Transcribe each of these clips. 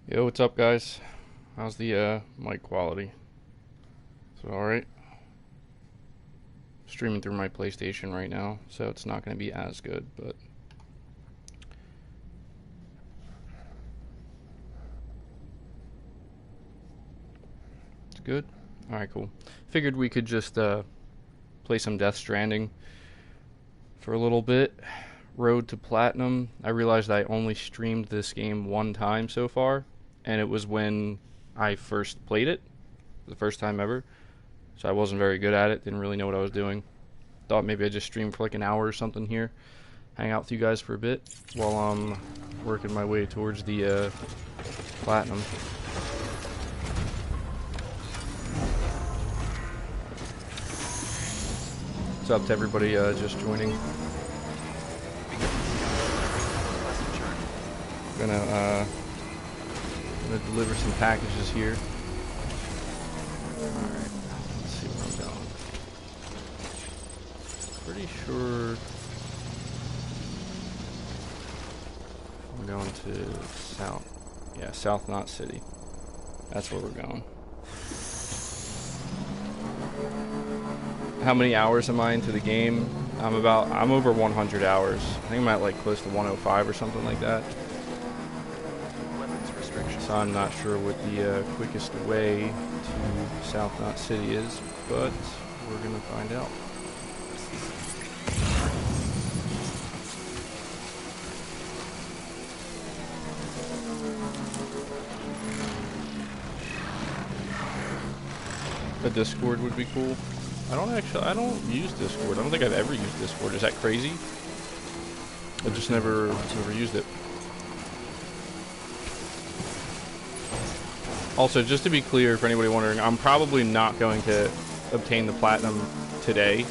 Yo, what's up, guys? How's the mic quality? Is it alright? Streaming through my PlayStation right now, so it's not going to be as good, but it's good. Alright, cool. Figured we could just play some Death Stranding for a little bit. Road to Platinum. I realized I only streamed this game one time so far, and it was when I first played it, the first time ever. So I wasn't very good at it, didn't really know what I was doing. Thought maybe I'd just stream for like an hour or something here, hang out with you guys for a bit while I'm working my way towards the Platinum. What's up to everybody just joining? Gonna deliver some packages here. Alright, let's see where I'm going. Pretty sure I'm going to South. Yeah, South Knot City. That's where we're going. How many hours am I into the game? I'm over 100 hours. I think I'm at like close to 105 or something like that. So I'm not sure what the quickest way to South Knot City is, but we're gonna find out. A Discord would be cool. I don't use Discord. I don't think I've ever used Discord. Is that crazy? I just never used it. Also, just to be clear, for anybody wondering, I'm probably not going to obtain the Platinum today.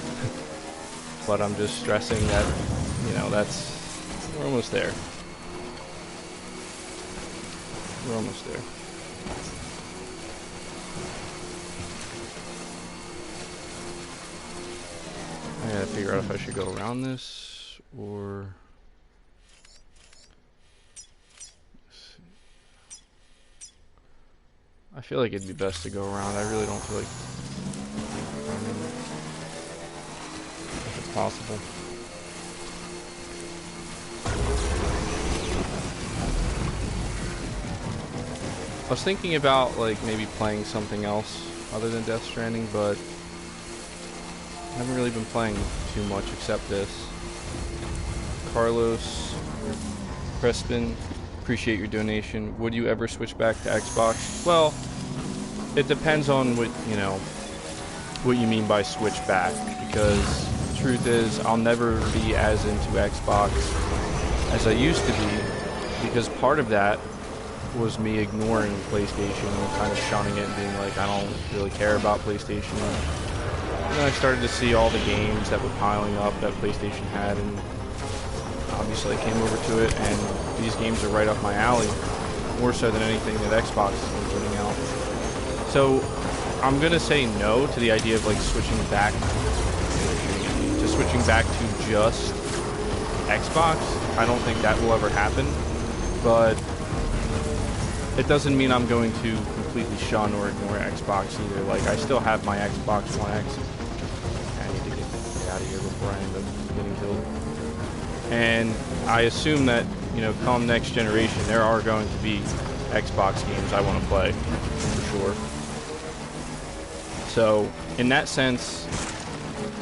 But I'm just stressing that, you know, we're almost there. We're almost there. I gotta figure out if I should go around this, or... I feel like it'd be best to go around. I really don't feel like if it's possible. I was thinking about like maybe playing something else other than Death Stranding, but I haven't really been playing too much except this. Carlos Crespin, appreciate your donation. Would you ever switch back to Xbox? Well, it depends on what you mean by switch back, because the truth is I'll never be as into Xbox as I used to be, because part of that was me ignoring PlayStation and kind of shunning it and being like, I don't really care about PlayStation. And then I started to see all the games that were piling up that PlayStation had, and obviously I came over to it, and these games are right up my alley, more so than anything that Xbox is putting out. So I'm gonna say no to the idea of like switching back to just Xbox. I don't think that will ever happen, but it doesn't mean I'm going to completely shun or ignore Xbox either. Like, I still have my Xbox One X. I need to get out of here before I end up getting killed. And I assume that, come next generation, there are going to be Xbox games I want to play, for sure. So, in that sense,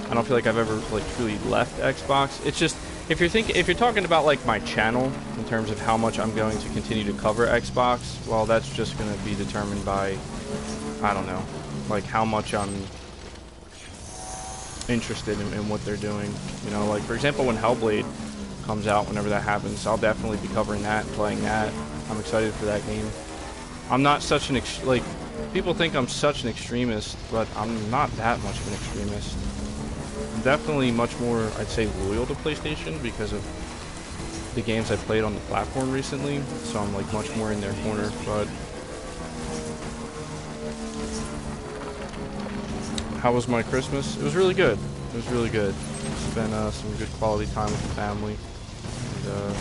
I don't feel like I've ever, like, truly left Xbox. It's just, if you're talking about, like, my channel, in terms of how much I'm going to continue to cover Xbox, well, that's just going to be determined by, I don't know, like, how much I'm interested in what they're doing. Like, for example, when Hellblade comes out, whenever that happens, I'll definitely be covering that and playing that. I'm excited for that game. I'm not such an people think I'm such an extremist, but I'm not that much of an extremist. I'm definitely much more, I'd say, loyal to PlayStation because of the games I played on the platform recently, so I'm like much more in their corner. But how was my Christmas? It was really good. It was really good. Spent some good quality time with the family. And,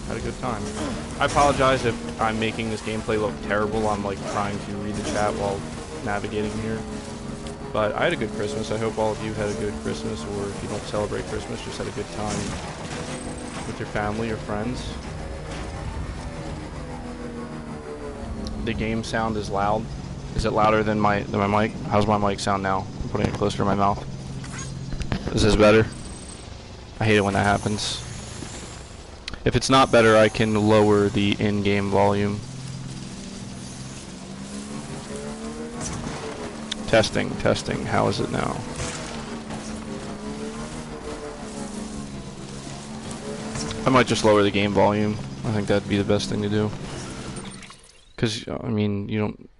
Had a good time. I apologize if I'm making this gameplay look terrible. I'm like trying to read the chat while navigating here. But I had a good Christmas. I hope all of you had a good Christmas, or if you don't celebrate Christmas, just had a good time with your family or friends. The game sound is loud. Is it louder than my mic? How's my mic sound now? I'm putting it closer to my mouth. Is this better? I hate it when that happens. If it's not better, I can lower the in-game volume. Testing, testing. How is it now? I might just lower the game volume. I think that'd be the best thing to do. Because, I mean, you don't...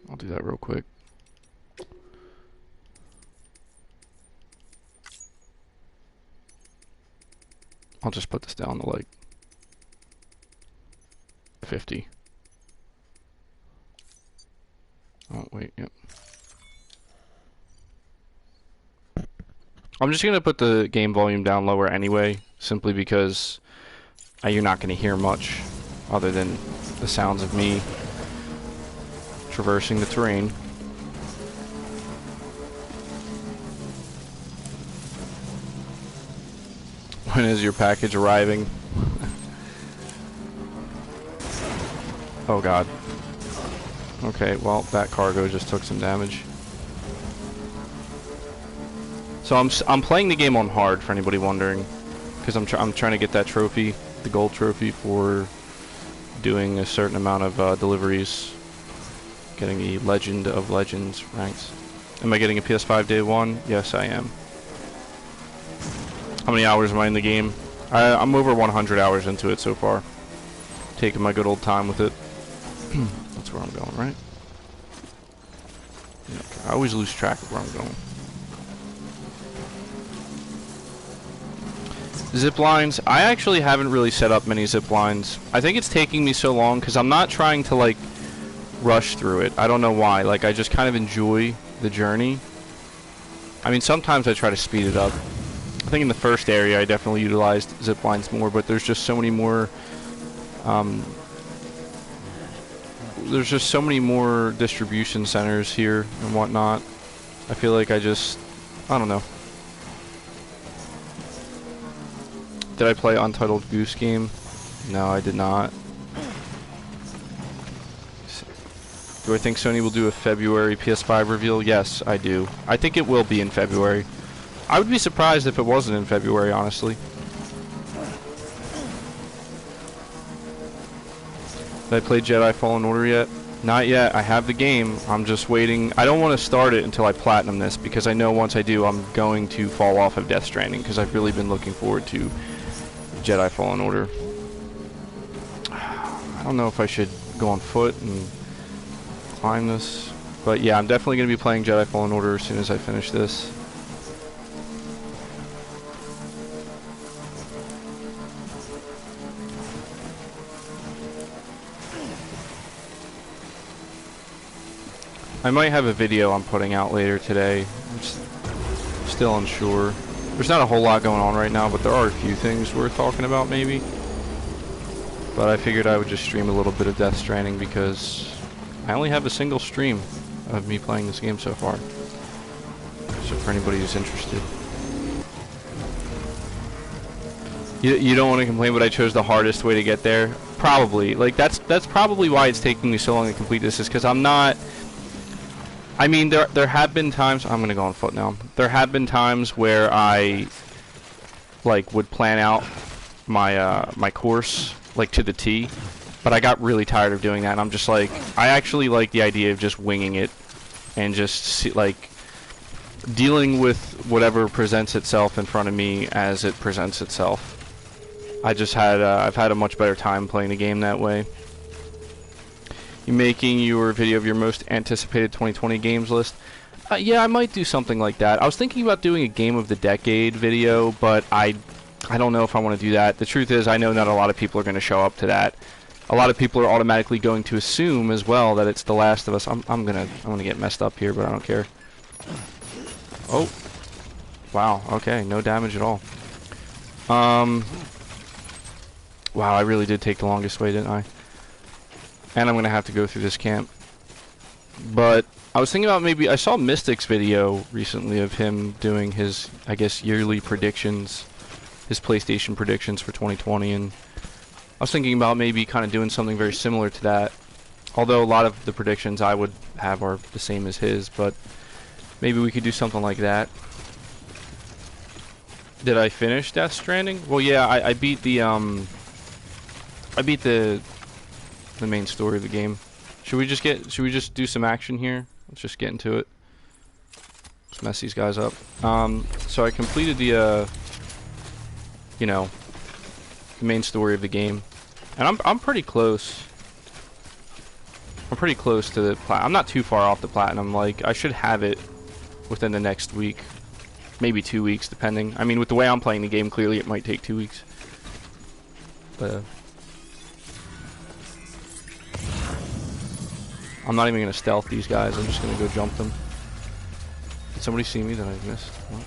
I'll do that real quick. I'll just put this down to like 50. Oh, wait, yep. I'm just gonna put the game volume down lower anyway, simply because you're not gonna hear much other than the sounds of me traversing the terrain. When is your package arriving? Oh god. Okay, well, that cargo just took some damage. So I'm playing the game on hard, for anybody wondering, because I'm trying to get that trophy, the gold trophy, for doing a certain amount of deliveries, getting the Legend of Legends ranks. Am I getting a PS5 day one? Yes, I am. How many hours am I in the game? I'm over 100 hours into it so far. Taking my good old time with it. That's where I'm going, right? Yeah, okay. I always lose track of where I'm going. Zip lines. I actually haven't really set up many zip lines. I think it's taking me so long because I'm not trying to like rush through it. I don't know why. Like, I just kind of enjoy the journey. I mean, sometimes I try to speed it up. I think in the first area I definitely utilized zip lines more, but there's just so many more distribution centers here and whatnot. I feel like I don't know. Did I play Untitled Goose Game? No, I did not. Do I think Sony will do a February PS5 reveal? Yes, I do. I think it will be in February. I would be surprised if it wasn't in February, honestly. Did I play Jedi Fallen Order yet? Not yet. I have the game. I'm just waiting. I don't want to start it until I platinum this, because I know once I do, I'm going to fall off of Death Stranding, because I've really been looking forward to Jedi Fallen Order. I don't know if I should go on foot and climb this, but yeah, I'm definitely going to be playing Jedi Fallen Order as soon as I finish this. I might have a video I'm putting out later today. I'm still unsure. There's not a whole lot going on right now, but there are a few things worth talking about maybe. But I figured I would just stream a little bit of Death Stranding because I only have a single stream of me playing this game so far. So for anybody who's interested. You don't want to complain, but I chose the hardest way to get there? Probably. Like, that's probably why it's taking me so long to complete this, is because I'm not... I mean, there have been times... I'm going to go on foot now. There have been times where I, like, would plan out my, my course, like, to the T. But I got really tired of doing that, and I'm just like... I actually like the idea of just winging it. And just, like, dealing with whatever presents itself in front of me as it presents itself. I've had a much better time playing the game that way. You making your video of your most anticipated 2020 games list? Yeah, I might do something like that. I was thinking about doing a game of the decade video, but I don't know if I want to do that. The truth is, I know not a lot of people are going to show up to that. A lot of people are automatically going to assume as well that it's The Last of Us. I'm gonna get messed up here, but I don't care. Oh, wow. Okay, no damage at all. Wow, I really did take the longest way, didn't I? And I'm gonna have to go through this camp. But I was thinking about maybe I saw Mystic's video recently of him doing his, I guess, yearly predictions, his PlayStation predictions for 2020, and I was thinking about maybe kind of doing something very similar to that. Although a lot of the predictions I would have are the same as his, but maybe we could do something like that. Did I finish Death Stranding? Well, yeah, I beat the main story of the game. Should we just do some action here? Let's just get into it. Let's mess these guys up. So I completed the you know, the main story of the game, and I'm pretty close. I'm pretty close to the I'm not too far off the platinum. Like, I should have it within the next week, maybe 2 weeks, depending. I mean, with the way I'm playing the game, clearly it might take 2 weeks. But I'm not even gonna stealth these guys. I'm just gonna go jump them. Did somebody see me that I missed? What?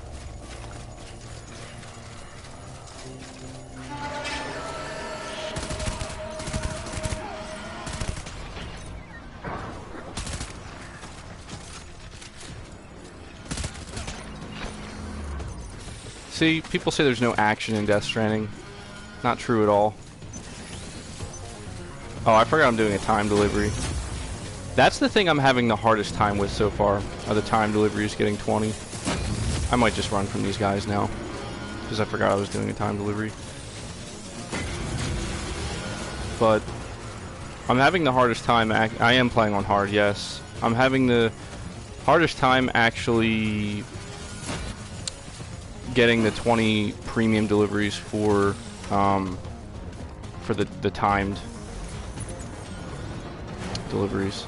See, people say there's no action in Death Stranding. Not true at all. Oh, I forgot I'm doing a time delivery. That's the thing I'm having the hardest time with so far, are the time deliveries getting 20. I might just run from these guys now, because I forgot I was doing a time delivery. But I'm having the hardest time, I am playing on hard, yes. I'm having the hardest time actually getting the 20 premium deliveries for the timed deliveries.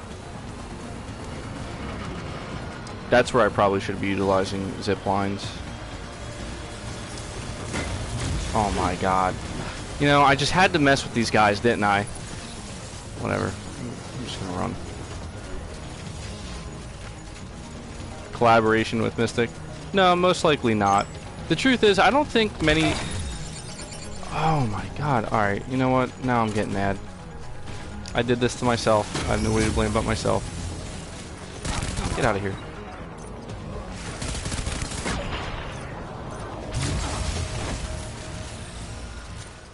That's where I probably should be utilizing zip lines. Oh my god. You know, I just had to mess with these guys, didn't I? Whatever. I'm just gonna run. Collaboration with Mystic? No, most likely not. The truth is, I don't think many... Oh my god. Alright, you know what? Now I'm getting mad. I did this to myself. I have nobody to blame but myself. Get out of here.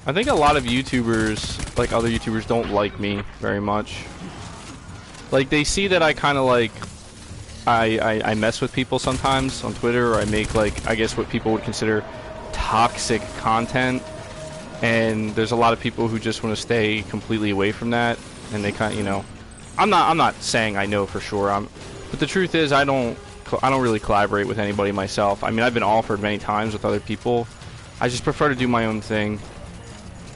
I think a lot of YouTubers, like other YouTubers, don't like me very much. Like, they see that I kind of like... I mess with people sometimes on Twitter, or I make, like, I guess what people would consider toxic content, and there's a lot of people who just want to stay completely away from that, and they kind of, you know, I'm not saying I know for sure, but the truth is I don't really collaborate with anybody myself. I mean, I've been offered many times with other people. I just prefer to do my own thing.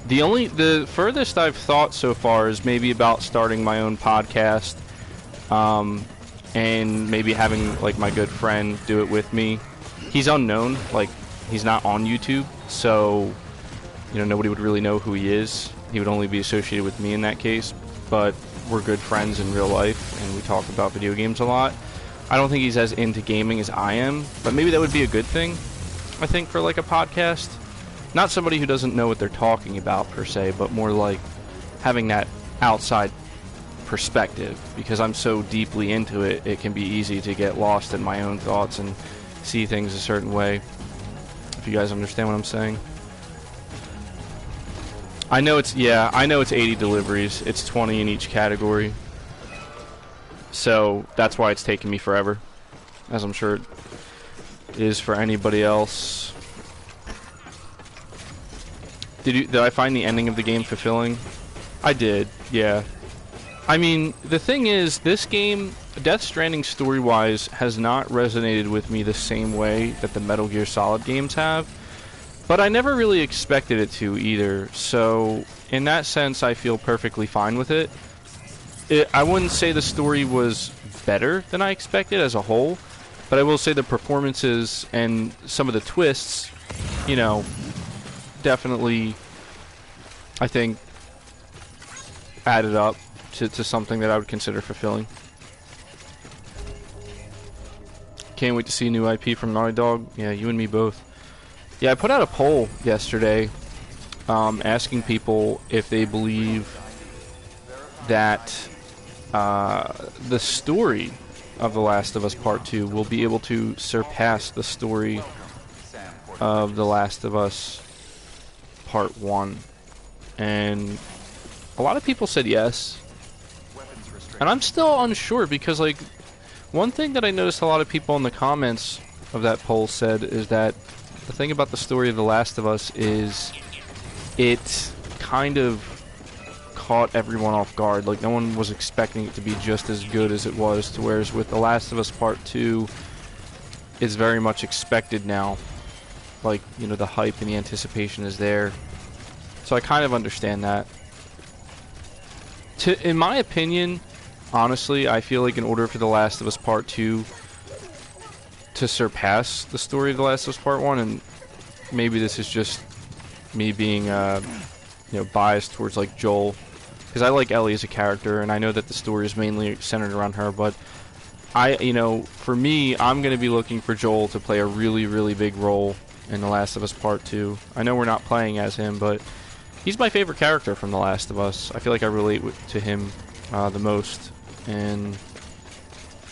The furthest I've thought so far is maybe about starting my own podcast, and maybe having, like, my good friend do it with me. He's unknown, like, he's not on YouTube, so, you know, nobody would really know who he is. He would only be associated with me in that case, but we're good friends in real life, and we talk about video games a lot. I don't think he's as into gaming as I am, but maybe that would be a good thing, I think, for, like, a podcast. Not somebody who doesn't know what they're talking about, per se, but more like having that outside perspective, because I'm so deeply into it, it can be easy to get lost in my own thoughts and see things a certain way, if you guys understand what I'm saying. I know it's 80 deliveries, it's 20 in each category, so that's why it's taking me forever, as I'm sure it is for anybody else. Did I find the ending of the game fulfilling? I did, yeah. I mean, the thing is, this game, Death Stranding story-wise, has not resonated with me the same way that the Metal Gear Solid games have, but I never really expected it to either, so in that sense I feel perfectly fine with it. I wouldn't say the story was better than I expected as a whole, but I will say the performances and some of the twists, you know, definitely, I think, added up to something that I would consider fulfilling. Can't wait to see new IP from Naughty Dog. Yeah, you and me both. Yeah, I put out a poll yesterday asking people if they believe that the story of The Last of Us Part 2 will be able to surpass the story of The Last of Us Part 1. And a lot of people said yes. And I'm still unsure because, like, one thing that I noticed a lot of people in the comments of that poll said is that the thing about the story of The Last of Us is it kind of caught everyone off guard. Like, no one was expecting it to be just as good as it was, to whereas with The Last of Us Part 2, it's very much expected now. Like, you know, the hype and the anticipation is there. So I kind of understand that. In my opinion, honestly, I feel like in order for The Last of Us Part 2 to surpass the story of The Last of Us Part 1, and maybe this is just me being, you know, biased towards, like, Joel, because I like Ellie as a character, and I know that the story is mainly centered around her, but you know, for me, I'm going to be looking for Joel to play a really, really big role in The Last of Us Part 2. I know we're not playing as him, but he's my favorite character from The Last of Us. I feel like I relate to him the most. And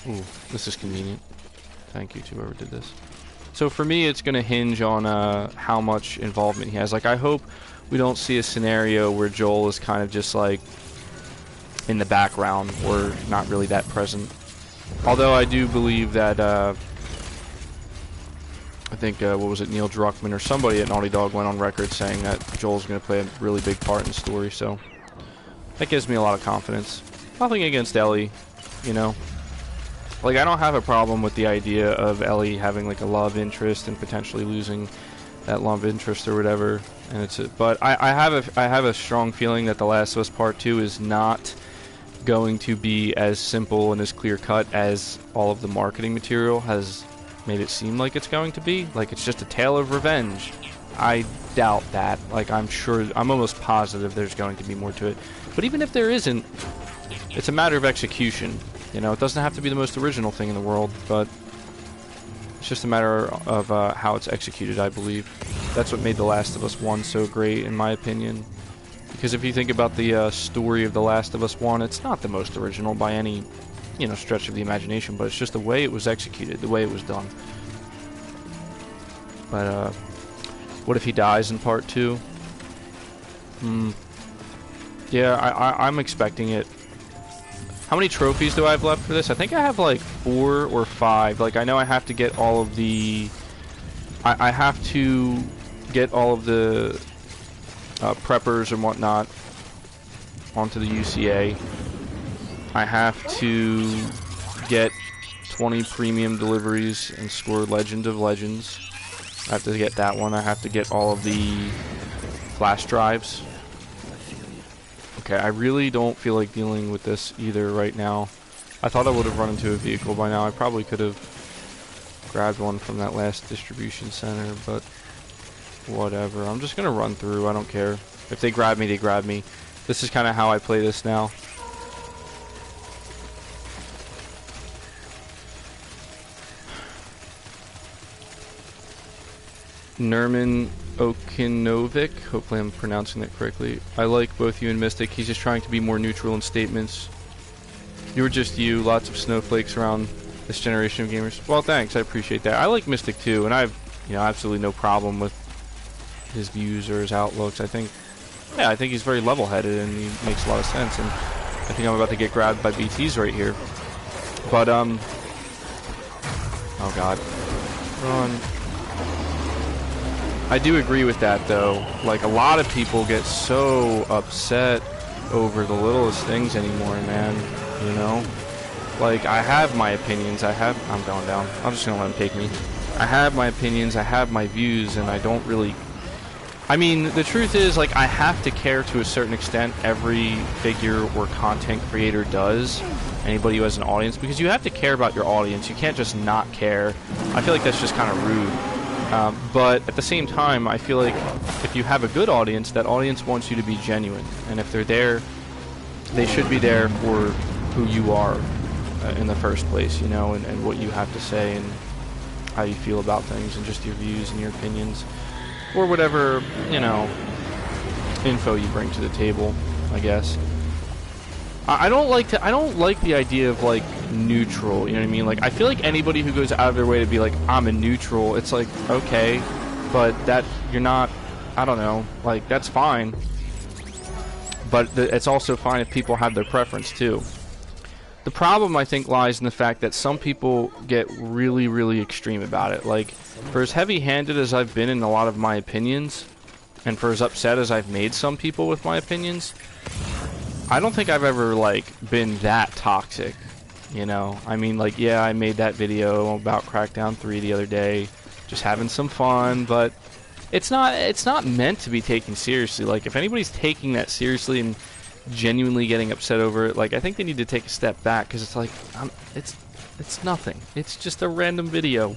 ooh, this is convenient. Thank you to whoever did this. So for me, it's going to hinge on how much involvement he has. Like, I hope we don't see a scenario where Joel is kind of just like in the background or not really that present. Although I do believe that I think what was it, Neil Druckmann or somebody at Naughty Dog went on record saying that Joel's going to play a really big part in the story. So that gives me a lot of confidence. Nothing against Ellie, you know. Like, I don't have a problem with the idea of Ellie having like a love interest and potentially losing that love interest or whatever. And but I have a strong feeling that The Last of Us Part 2 is not going to be as simple and as clear cut as all of the marketing material has made it seem like it's going to be. Like, it's just a tale of revenge. I doubt that. Like, I'm almost positive there's going to be more to it. But even if there isn't, it's a matter of execution. You know, it doesn't have to be the most original thing in the world, but it's just a matter of how it's executed, I believe. That's what made The Last of Us 1 so great, in my opinion. Because if you think about the story of The Last of Us 1, it's not the most original by any, you know, stretch of the imagination, but it's just the way it was executed, the way it was done. But, what if he dies in Part 2? Yeah, I'm expecting it. How many trophies do I have left for this? I think I have like 4 or 5. Like, I know I have to get all of the... I have to get all of the preppers and whatnot onto the UCA. I have to get 20 premium deliveries and score Legend of Legends. I have to get that one. I have to get all of the flash drives. Okay, I really don't feel like dealing with this either right now. I thought I would have run into a vehicle by now. I probably could have grabbed one from that last distribution center, but whatever. I'm just gonna run through. I don't care. If they grab me, they grab me. This is kind of how I play this now. Nerman Okinovic, hopefully I'm pronouncing that correctly. I like both you and Mystic. He's just trying to be more neutral in statements. You're just you, lots of snowflakes around this generation of gamers. Well, thanks, I appreciate that. I like Mystic too, and I have, you know, absolutely no problem with his views or his outlooks. I think he's very level-headed and he makes a lot of sense, and I think I'm about to get grabbed by BTs right here. But, oh god. Run. I do agree with that, though. Like, a lot of people get so upset over the littlest things anymore, man. You know? Like, I have my opinions. I'm going down. I'm just gonna let him take me. I have my opinions, I have my views, and I don't really... I mean, the truth is, like, I have to care to a certain extent. Every figure or content creator does. Anybody who has an audience. Because you have to care about your audience. You can't just not care. I feel like that's just kind of rude. But at the same time, I feel like if you have a good audience, that audience wants you to be genuine. And if they're there, they should be there for who you are in the first place, you know, and what you have to say and how you feel about things and just your views and your opinions. or whatever, you know, info you bring to the table, I guess. I don't like the idea of like neutral, you know what I mean? Like, I feel like anybody who goes out of their way to be like, I'm a neutral, it's like, okay, but that, you're not, I don't know, like, that's fine. But it's also fine if people have their preference too. The problem, I think, lies in the fact that some people get really, really extreme about it. Like, for as heavy-handed as I've been in a lot of my opinions, and for as upset as I've made some people with my opinions, I don't think I've ever, like, been that toxic, you know? I mean, like, yeah, I made that video about Crackdown 3 the other day, just having some fun, but it's not meant to be taken seriously. Like, if anybody's taking that seriously and genuinely getting upset over it, like, I think they need to take a step back, because it's like, it's nothing. It's just a random video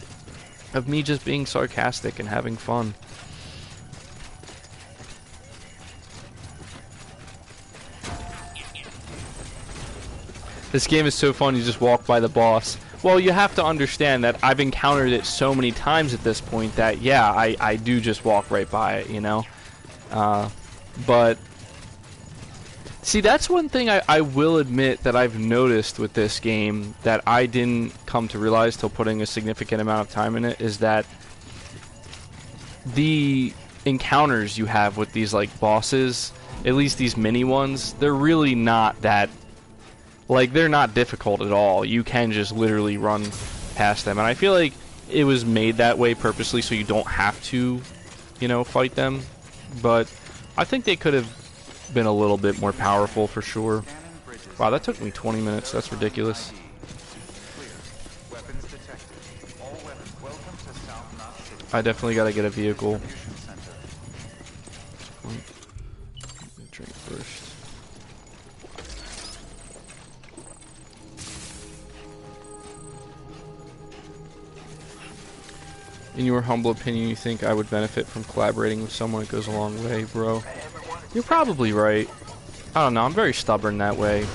of me just being sarcastic and having fun. This game is so fun, you just walk by the boss. Well, you have to understand that I've encountered it so many times at this point that, yeah, I do just walk right by it, you know? But, see, that's one thing I will admit that I've noticed with this game that I didn't come to realize till putting a significant amount of time in it, is that the encounters you have with these, like, bosses, at least these mini ones, they're really not that, like, they're not difficult at all. You can just literally run past them. And I feel like it was made that way purposely so you don't have to, you know, fight them. But I think they could have been a little bit more powerful for sure. Wow, that took me 20 minutes. That's ridiculous. I definitely got to get a vehicle. Drink first. In your humble opinion, you think I would benefit from collaborating with someone? It goes a long way, bro. You're probably right. I don't know, I'm very stubborn that way.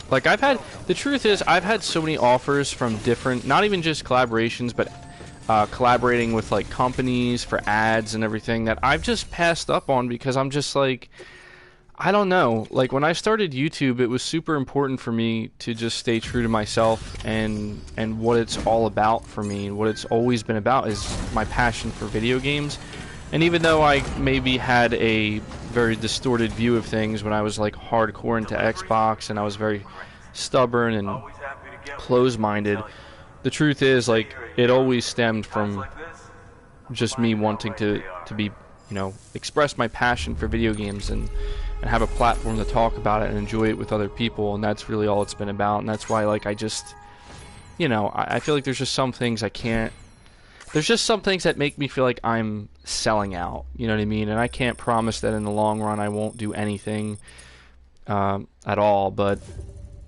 Like, the truth is, I've had so many offers from different, not even just collaborations, but collaborating with, like, companies for ads and everything that I've just passed up on because I'm just like, I don't know. Like, when I started YouTube, it was super important for me to just stay true to myself and what it's all about for me. What it's always been about is my passion for video games. And even though I maybe had a very distorted view of things when I was, like, hardcore into Xbox and I was very stubborn and close-minded, the truth is, like, it always stemmed from just me wanting to be, you know, express my passion for video games and have a platform to talk about it and enjoy it with other people, and that's really all it's been about. And that's why, like, I just, you know, I feel like there's just some things I can't, there's just some things that make me feel like I'm selling out, you know what I mean? And I can't promise that in the long run I won't do anything at all, but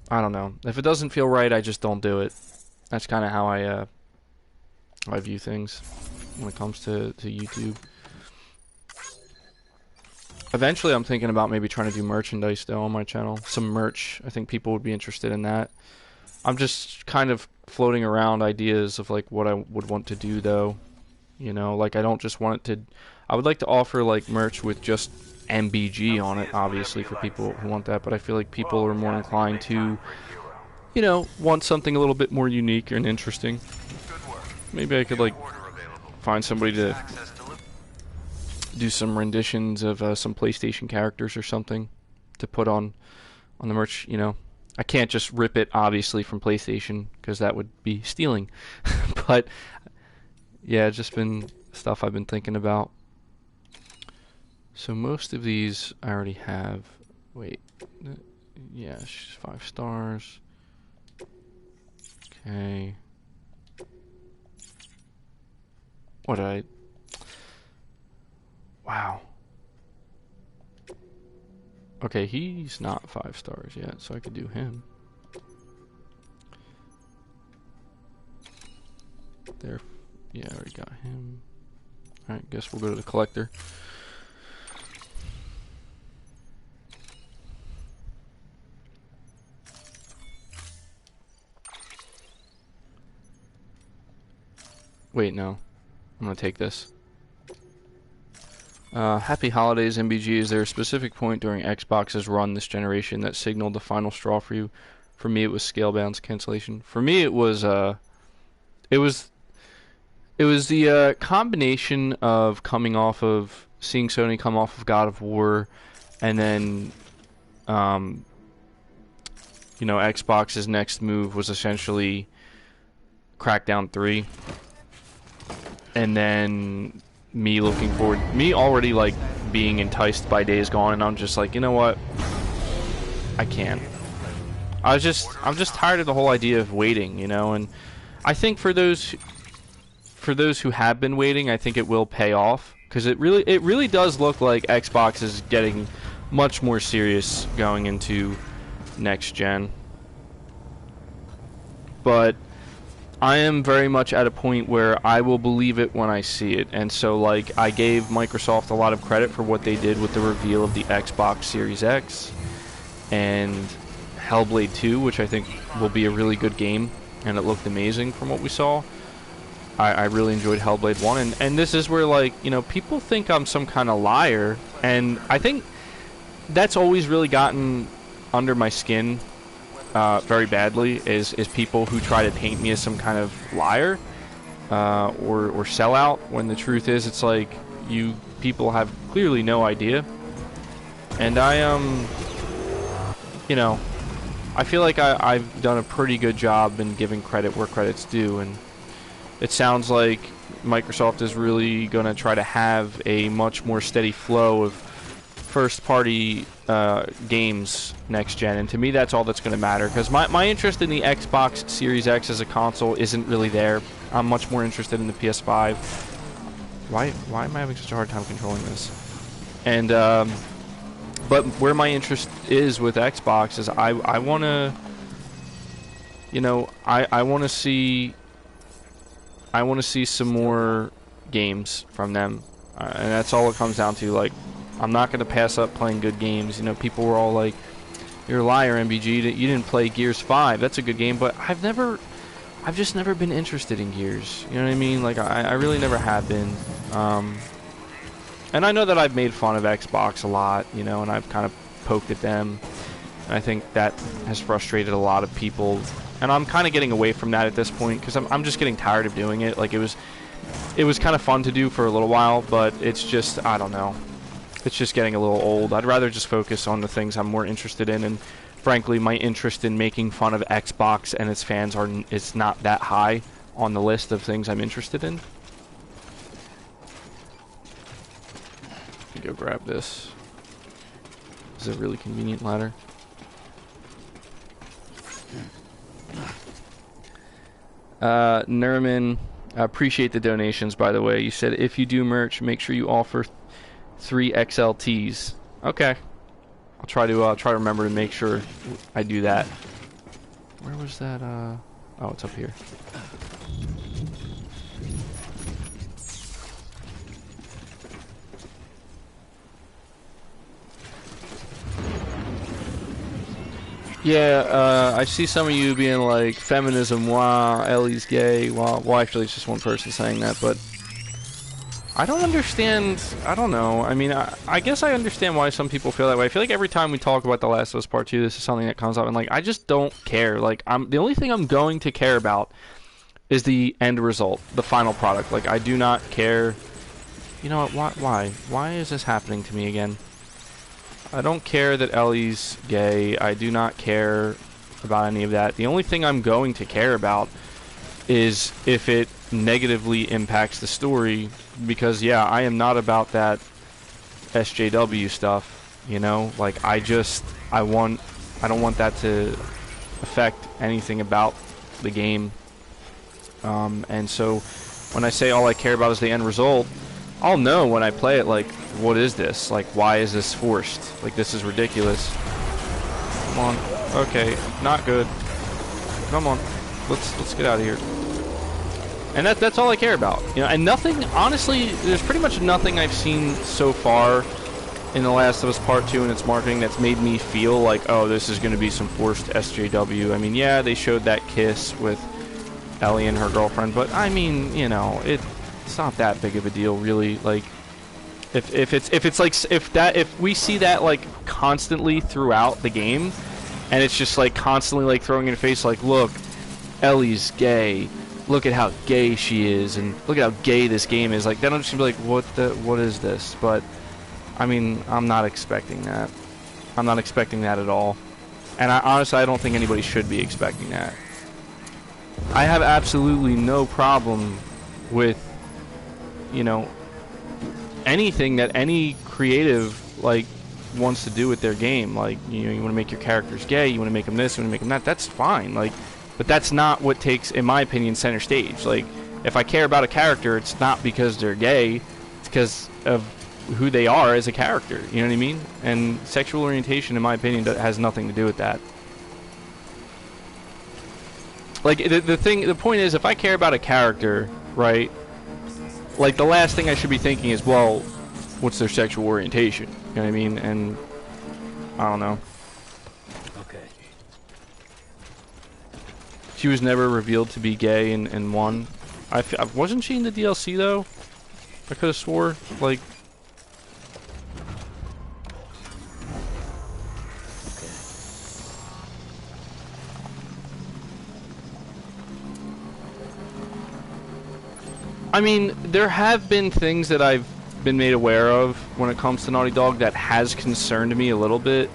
I don't know. If it doesn't feel right, I just don't do it. That's kind of how I view things when it comes to YouTube. Eventually, I'm thinking about maybe trying to do merchandise, though, on my channel. Some merch. I think people would be interested in that. I'm just kind of floating around ideas of, like, what I would want to do, though. You know, like, I don't just want it to... I would like to offer, like, merch with just MBG on it, obviously, for people who want that. But I feel like people are more inclined to, you know, want something a little bit more unique and interesting. Maybe I could, like, find somebody to do some renditions of some PlayStation characters or something to put on the merch, you know. I can't just rip it, obviously, from PlayStation, because that would be stealing. But, yeah, it's just been stuff I've been thinking about. So most of these I already have. Wait. Yeah, she's 5 stars. Okay. What did I... Wow. Okay, he's not 5 stars yet, so I could do him. There. Yeah, I already got him. Alright, guess we'll go to the collector. Wait, no. I'm gonna take this. Happy holidays, MBG. Is there a specific point during Xbox's run this generation that signaled the final straw for you? For me, it was Scalebound's cancellation. For me, it was the combination of seeing Sony come off of God of War, and then, Xbox's next move was essentially Crackdown 3, and then me already like being enticed by Days Gone, and I'm just like, you know what, I can't. I'm just tired of the whole idea of waiting, and I think for those who have been waiting, I think it will pay off, because it really does look like Xbox is getting much more serious going into next gen. But I am very much at a point where I will believe it when I see it, and so like I gave Microsoft a lot of credit for what they did with the reveal of the Xbox Series X and Hellblade 2, which I think will be a really good game, and it looked amazing from what we saw. I really enjoyed Hellblade 1, and this is where, like, people think I'm some kind of liar, and I think that's always really gotten under my skin very badly, is people who try to paint me as some kind of liar or sellout, when the truth is, it's like, you people have clearly no idea. And I feel like I've done a pretty good job in giving credit where credit's due, and it sounds like Microsoft is really going to try to have a much more steady flow of first-party games next gen, and to me that's all that's going to matter, because my interest in the Xbox Series X as a console isn't really there. I'm much more interested in the PS5. Why am I having such a hard time controlling this? And but where my interest is with Xbox is I want to, I want to see some more games from them, and that's all it comes down to. Like, I'm not going to pass up playing good games. People were all like, "You're a liar, MBG. You didn't play Gears 5. That's a good game." But I've just never been interested in Gears. You know what I mean? Like, I really never have been. And I know that I've made fun of Xbox a lot, and I've kind of poked at them. And I think that has frustrated a lot of people. And I'm kind of getting away from that at this point, because I'm just getting tired of doing it. Like, it was kind of fun to do for a little while, but it's just, I don't know. It's just getting a little old. I'd rather just focus on the things I'm more interested in, and frankly, my interest in making fun of Xbox and its fans is not that high on the list of things I'm interested in. Let me go grab this. This is a really convenient ladder. Nerman, I appreciate the donations, by the way. You said if you do merch, make sure you offer 3 XLTs. Okay, I'll try to remember to make sure I do that. Where was that? Oh, it's up here. Yeah, I see some of you being like, feminism, wow, Ellie's gay, wow. Well, actually, it's just one person saying that, but I don't understand. I don't know. I mean, I guess I understand why some people feel that way. I feel like every time we talk about The Last of Us Part 2, this is something that comes up, and like, I just don't care. Like, the only thing I'm going to care about is the end result, the final product. Like, I do not care. You know what? Why is this happening to me again? I don't care that Ellie's gay. I do not care about any of that. The only thing I'm going to care about is if it negatively impacts the story, because yeah, I am not about that SJW stuff, like I don't want that to affect anything about the game, and so when I say all I care about is the end result, I'll know when I play it, like, what is this? Like, why is this forced? Like, this is ridiculous. Come on. Okay, not good. Come on. Let's get out of here. And that's all I care about. And nothing, honestly, there's pretty much nothing I've seen so far in The Last of Us Part 2 and its marketing that's made me feel like, oh, this is going to be some forced SJW. I mean, yeah, they showed that kiss with Ellie and her girlfriend, but I mean, it's not that big of a deal, really. Like, if we see that like constantly throughout the game, and it's just like constantly like throwing in your face, like, look, Ellie's gay. Look at how gay she is, and look at how gay this game is. Like, then I'm just gonna be like, what is this? But I mean, I'm not expecting that. I'm not expecting that at all. And honestly, I don't think anybody should be expecting that. I have absolutely no problem with, you know, anything that any creative like wants to do with their game. Like, you know, you want to make your characters gay, you want to make them this, you want to make them that. That's fine. Like, but that's not what takes, in my opinion, center stage. Like, if I care about a character, it's not because they're gay. It's because of who they are as a character. You know what I mean? And sexual orientation, in my opinion, has nothing to do with that. Like, the point is, if I care about a character, right, like, the last thing I should be thinking is, well, what's their sexual orientation? You know what I mean? And I don't know. Okay. She was never revealed to be gay in 1. Wasn't she in the DLC, though? I could have swore, like... I mean, there have been things that I've been made aware of when it comes to Naughty Dog that has concerned me a little bit.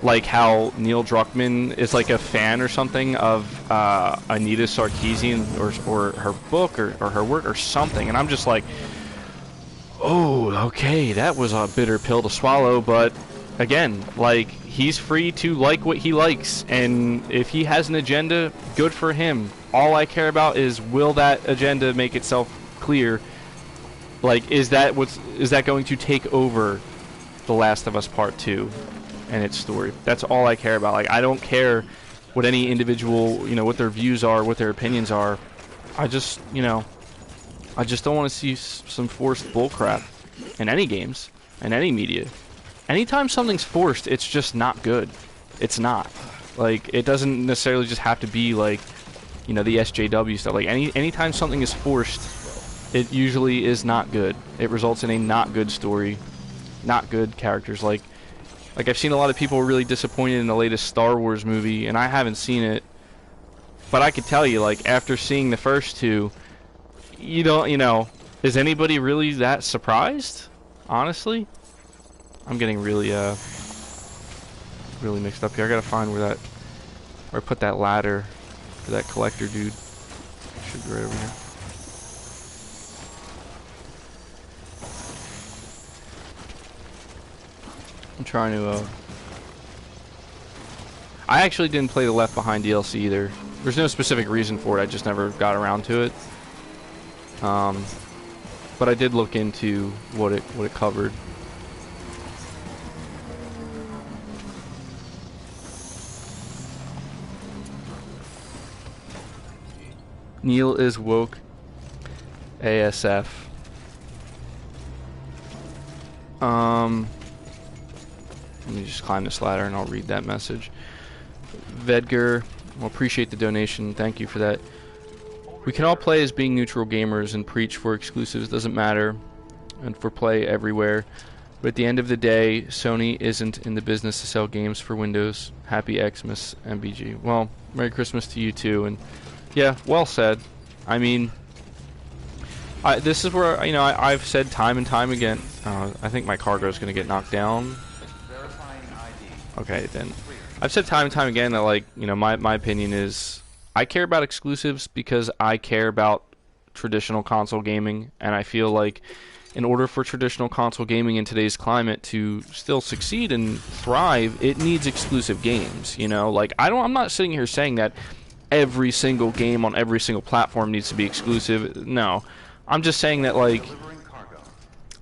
Like how Neil Druckmann is like a fan or something of Anita Sarkeesian or her book or her work or something. And I'm just like, oh, okay, that was a bitter pill to swallow. But again, like, he's free to like what he likes. And if he has an agenda, good for him. All I care about is, will that agenda make itself clear? Like, is that going to take over The Last of Us Part 2 and its story? That's all I care about. Like, I don't care what any individual, you know, what their views are, what their opinions are. I just, you know, I just don't want to see some forced bullcrap in any games, in any media. Anytime something's forced, it's just not good. It's not. Like, it doesn't necessarily just have to be like, you know, the SJW stuff. Like, anytime something is forced, it usually is not good. It results in a not good story, not good characters. Like I've seen a lot of people really disappointed in the latest Star Wars movie, and I haven't seen it. But I could tell you, like, after seeing the first two, you know, is anybody really that surprised? Honestly, I'm getting really mixed up here. I gotta find where I put that ladder for that collector dude. Should be right over here. I'm trying to, I actually didn't play the Left Behind DLC either. There's no specific reason for it, I just never got around to it. But I did look into what it covered. Neil is woke ASF. Let me just climb this ladder and I'll read that message. Vedger, well, appreciate the donation. Thank you for that. We can all play as being neutral gamers and preach for exclusives, doesn't matter, and for play everywhere. But at the end of the day, Sony isn't in the business to sell games for Windows. Happy Xmas, MBG. Well, Merry Christmas to you too. And yeah, well said. I mean, this is where, you know, I've said time and time again. I think my cargo is going to get knocked down. Okay, then. I've said time and time again that, like, you know, my opinion is, I care about exclusives because I care about traditional console gaming, and I feel like in order for traditional console gaming in today's climate to still succeed and thrive, it needs exclusive games, you know? Like, I'm not sitting here saying that every single game on every single platform needs to be exclusive. No. I'm just saying that, like,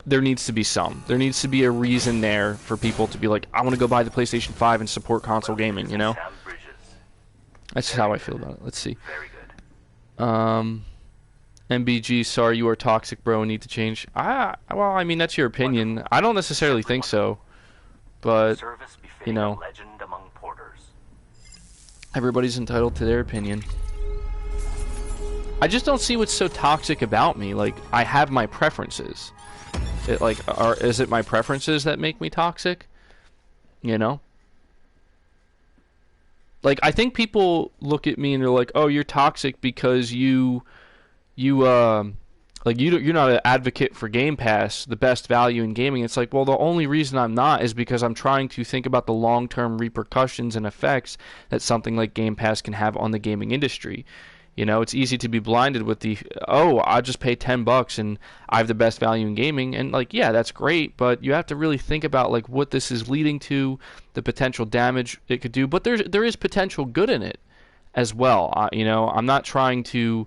there needs to be some. There needs to be a reason there for people to be like, I want to go buy the PlayStation 5 and support console gaming, you know? That's just how I feel about it. Let's see. MBG, sorry, you are toxic, bro, and need to change. Well, I mean, that's your opinion. I don't necessarily think so. But, you know, everybody's entitled to their opinion. I just don't see what's so toxic about me. Like, I have my preferences. Is it my preferences that make me toxic? You know? Like, I think people look at me and they're like, "Oh, you're toxic because you're not an advocate for Game Pass, the best value in gaming." It's like, well, the only reason I'm not is because I'm trying to think about the long-term repercussions and effects that something like Game Pass can have on the gaming industry. You know, it's easy to be blinded with I'll just pay $10 and I have the best value in gaming. And, like, yeah, that's great, but you have to really think about, like, what this is leading to, the potential damage it could do. But there is potential good in it as well. You know, I'm not trying to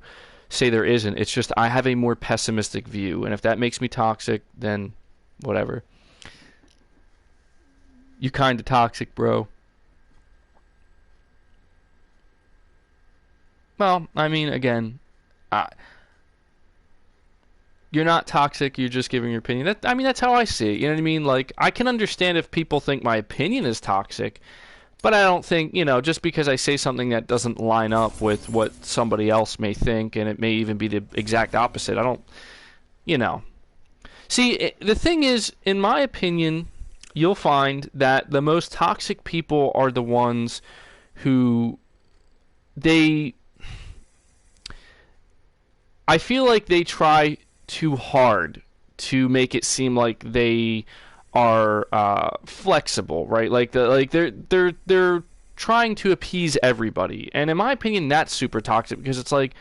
say there isn't. It's just I have a more pessimistic view. And if that makes me toxic, then whatever. You kind of toxic, bro. Well, I mean, again, you're not toxic. You're just giving your opinion. That's how I see it. You know what I mean? Like, I can understand if people think my opinion is toxic, but I don't think, you know, just because I say something that doesn't line up with what somebody else may think, and it may even be the exact opposite. I don't, you know. See, the thing is, in my opinion, you'll find that the most toxic people are the ones who I feel like they try too hard to make it seem like they are flexible, right? Like they're trying to appease everybody, and in my opinion, that's super toxic because it's like,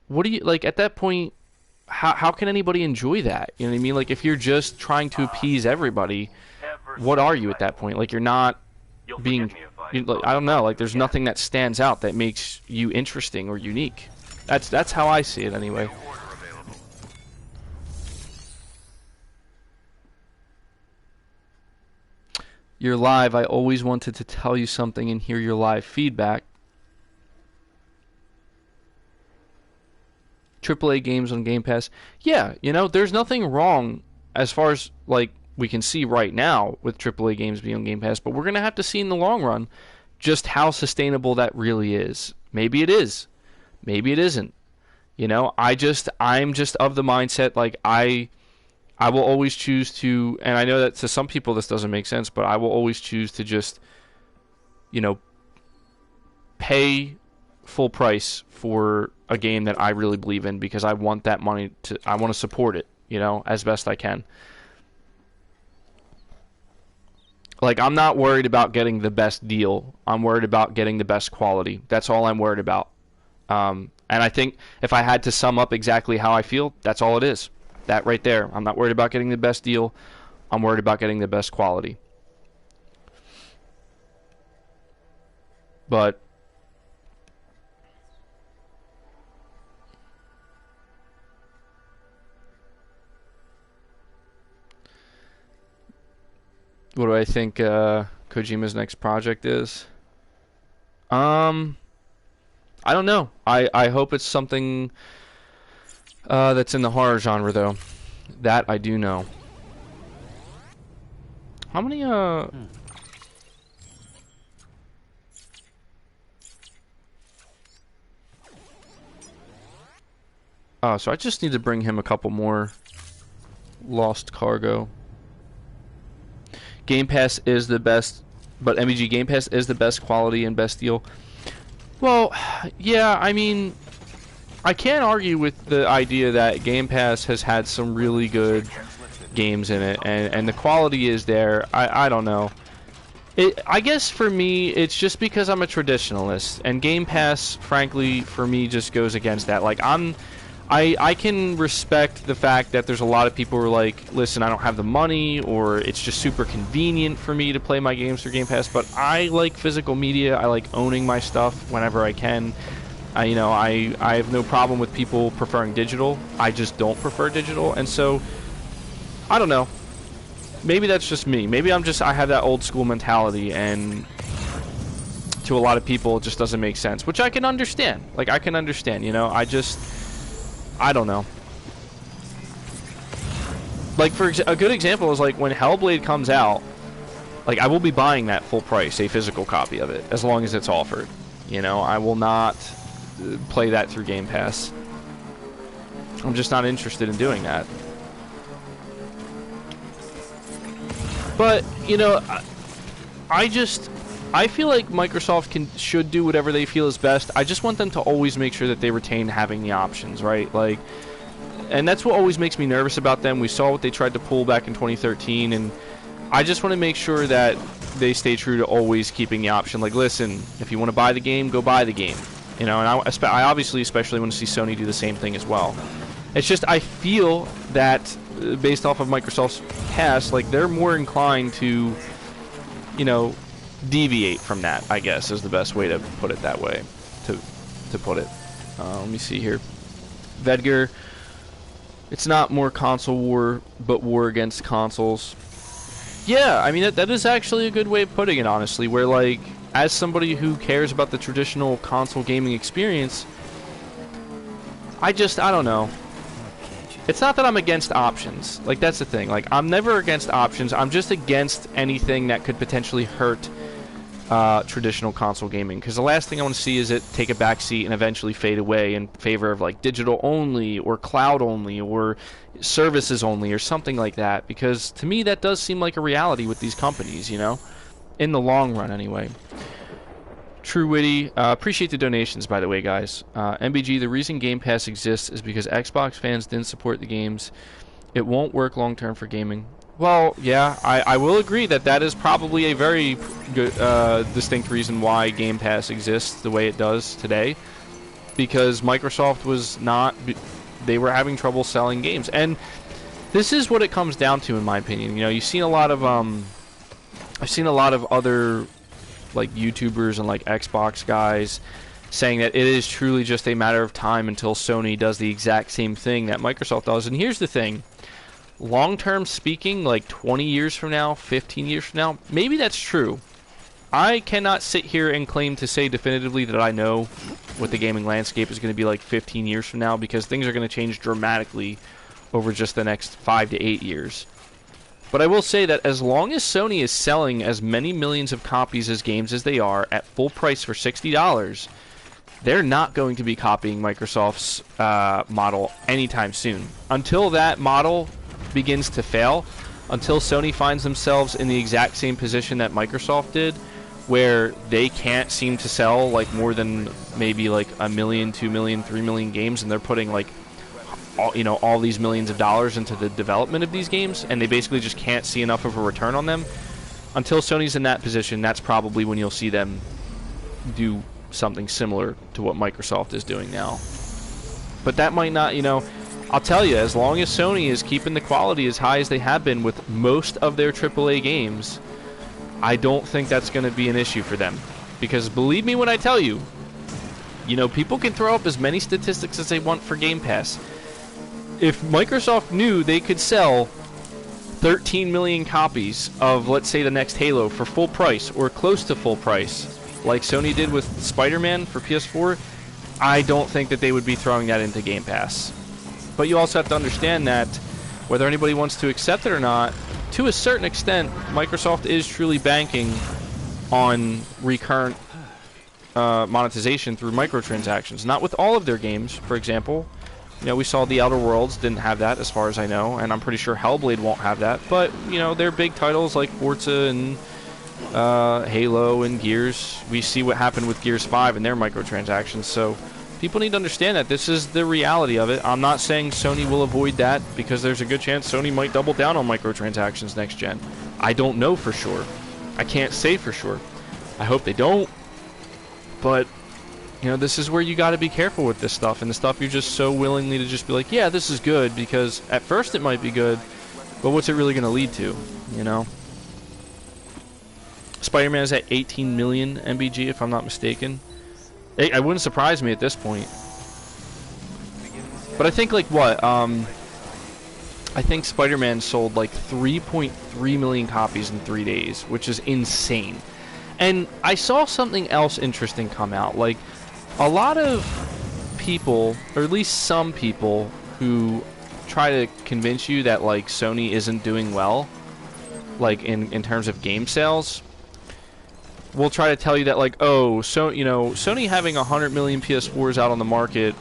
what do you like at that point? How can anybody enjoy that? You know what I mean? Like, if you're just trying to appease everybody, what are you at that point? Like, you're not being. I don't know. Like, there's nothing that stands out that makes you interesting or unique. That's how I see it anyway. You're live. I always wanted to tell you something and hear your live feedback. AAA games on Game Pass. Yeah, you know, there's nothing wrong as far as, like, we can see right now with AAA games being on Game Pass, but we're going to have to see in the long run just how sustainable that really is. Maybe it is. Maybe it isn't. You know, I'm just of the mindset, like, I will always choose to, and I know that to some people this doesn't make sense, but I will always choose to just, you know, pay full price for a game that I really believe in because I want that money I want to support it, you know, as best I can. Like, I'm not worried about getting the best deal. I'm worried about getting the best quality. That's all I'm worried about. And I think if I had to sum up exactly how I feel, that's all it is. That right there. I'm not worried about getting the best deal. I'm worried about getting the best quality. But what do I think Kojima's next project is? I don't know. I hope it's something that's in the horror genre, though. That I do know. How many Oh, so I just need to bring him a couple more lost cargo. Game Pass is the best, but MVG Game Pass is the best quality and best deal. Well, yeah, I mean, I can't argue with the idea that Game Pass has had some really good games in it, and the quality is there. I don't know. I guess for me, it's just because I'm a traditionalist, and Game Pass, frankly, for me, just goes against that. Like, I can respect the fact that there's a lot of people who are like, listen, I don't have the money, or it's just super convenient for me to play my games through Game Pass, but I like physical media. I like owning my stuff whenever I can. I have no problem with people preferring digital. I just don't prefer digital, and so, I don't know. Maybe that's just me. Maybe I have that old school mentality, and to a lot of people, it just doesn't make sense, which I can understand. Like, I can understand, you know? I don't know. Like, for a good example is, like, when Hellblade comes out, like, I will be buying that full price, a physical copy of it, as long as it's offered. You know, I will not play that through Game Pass. I'm just not interested in doing that. But, you know, I feel like Microsoft should do whatever they feel is best. I just want them to always make sure that they retain having the options, right? Like, and that's what always makes me nervous about them. We saw what they tried to pull back in 2013, and I just want to make sure that they stay true to always keeping the option. Like, listen, if you want to buy the game, go buy the game. You know, and I obviously especially want to see Sony do the same thing as well. It's just I feel that based off of Microsoft's past, like they're more inclined to, you know, deviate from that, I guess, is the best way to put it that way. To put it. Let me see here. Vedger, it's not more console war, but war against consoles. Yeah, I mean, that is actually a good way of putting it, honestly, where, like, as somebody who cares about the traditional console gaming experience, I don't know. It's not that I'm against options. Like, that's the thing. Like, I'm never against options. I'm just against anything that could potentially hurt traditional console gaming. Because the last thing I want to see is it take a backseat and eventually fade away in favor of, like, digital only or cloud only or services only or something like that. Because to me, that does seem like a reality with these companies, you know? In the long run, anyway. True Witty, appreciate the donations, by the way, guys. MBG, the reason Game Pass exists is because Xbox fans didn't support the games. It won't work long-term for gaming. Well, yeah, I will agree that is probably a very good, distinct reason why Game Pass exists the way it does today. Because Microsoft was not... They were having trouble selling games. And this is what it comes down to, in my opinion. You know, you've seen a lot of... I've seen a lot of other... like YouTubers and like Xbox guys saying that it is truly just a matter of time until Sony does the exact same thing that Microsoft does. And here's the thing, long term speaking, like 20 years from now, 15 years from now, maybe that's true. I cannot sit here and claim to say definitively that I know what the gaming landscape is going to be like 15 years from now, because things are going to change dramatically over just the next 5 to 8 years. But I will say that as long as Sony is selling as many millions of copies as games as they are at full price for $60, they're not going to be copying Microsoft's model anytime soon. Until that model begins to fail, until Sony finds themselves in the exact same position that Microsoft did, where they can't seem to sell like more than maybe like 1 million, 2 million, 3 million games, and they're putting like all these millions of dollars into the development of these games, and they basically just can't see enough of a return on them. Until Sony's in that position, that's probably when you'll see them do something similar to what Microsoft is doing now. But that might not, I'll tell you, as long as Sony is keeping the quality as high as they have been with most of their AAA games, I don't think that's going to be an issue for them. Because believe me when I tell you, people can throw up as many statistics as they want for Game Pass. If Microsoft knew they could sell 13 million copies of, let's say, the next Halo for full price or close to full price, like Sony did with Spider-Man for PS4, I don't think that they would be throwing that into Game Pass. But you also have to understand that whether anybody wants to accept it or not, to a certain extent, Microsoft is truly banking on recurrent monetization through microtransactions. Not with all of their games, for example. We saw The Outer Worlds didn't have that, as far as I know, and I'm pretty sure Hellblade won't have that. But, they're big titles like Forza and Halo and Gears. We see what happened with Gears 5 and their microtransactions. So people need to understand that this is the reality of it. I'm not saying Sony will avoid that, because there's a good chance Sony might double down on microtransactions next gen. I don't know for sure. I can't say for sure. I hope they don't. But... this is where you got to be careful with this stuff, and the stuff you're just so willingly to just be like, yeah, this is good, because at first it might be good, but what's it really going to lead to, Spider-Man is at 18 million MBG, if I'm not mistaken. It wouldn't surprise me at this point. But I think, I think Spider-Man sold, 3.3 million copies in 3 days, which is insane. And I saw something else interesting come out, a lot of people, or at least some people, who try to convince you that, Sony isn't doing well, in terms of game sales, will try to tell you that, like, oh, so, you know, Sony having 100 million PS4s out on the market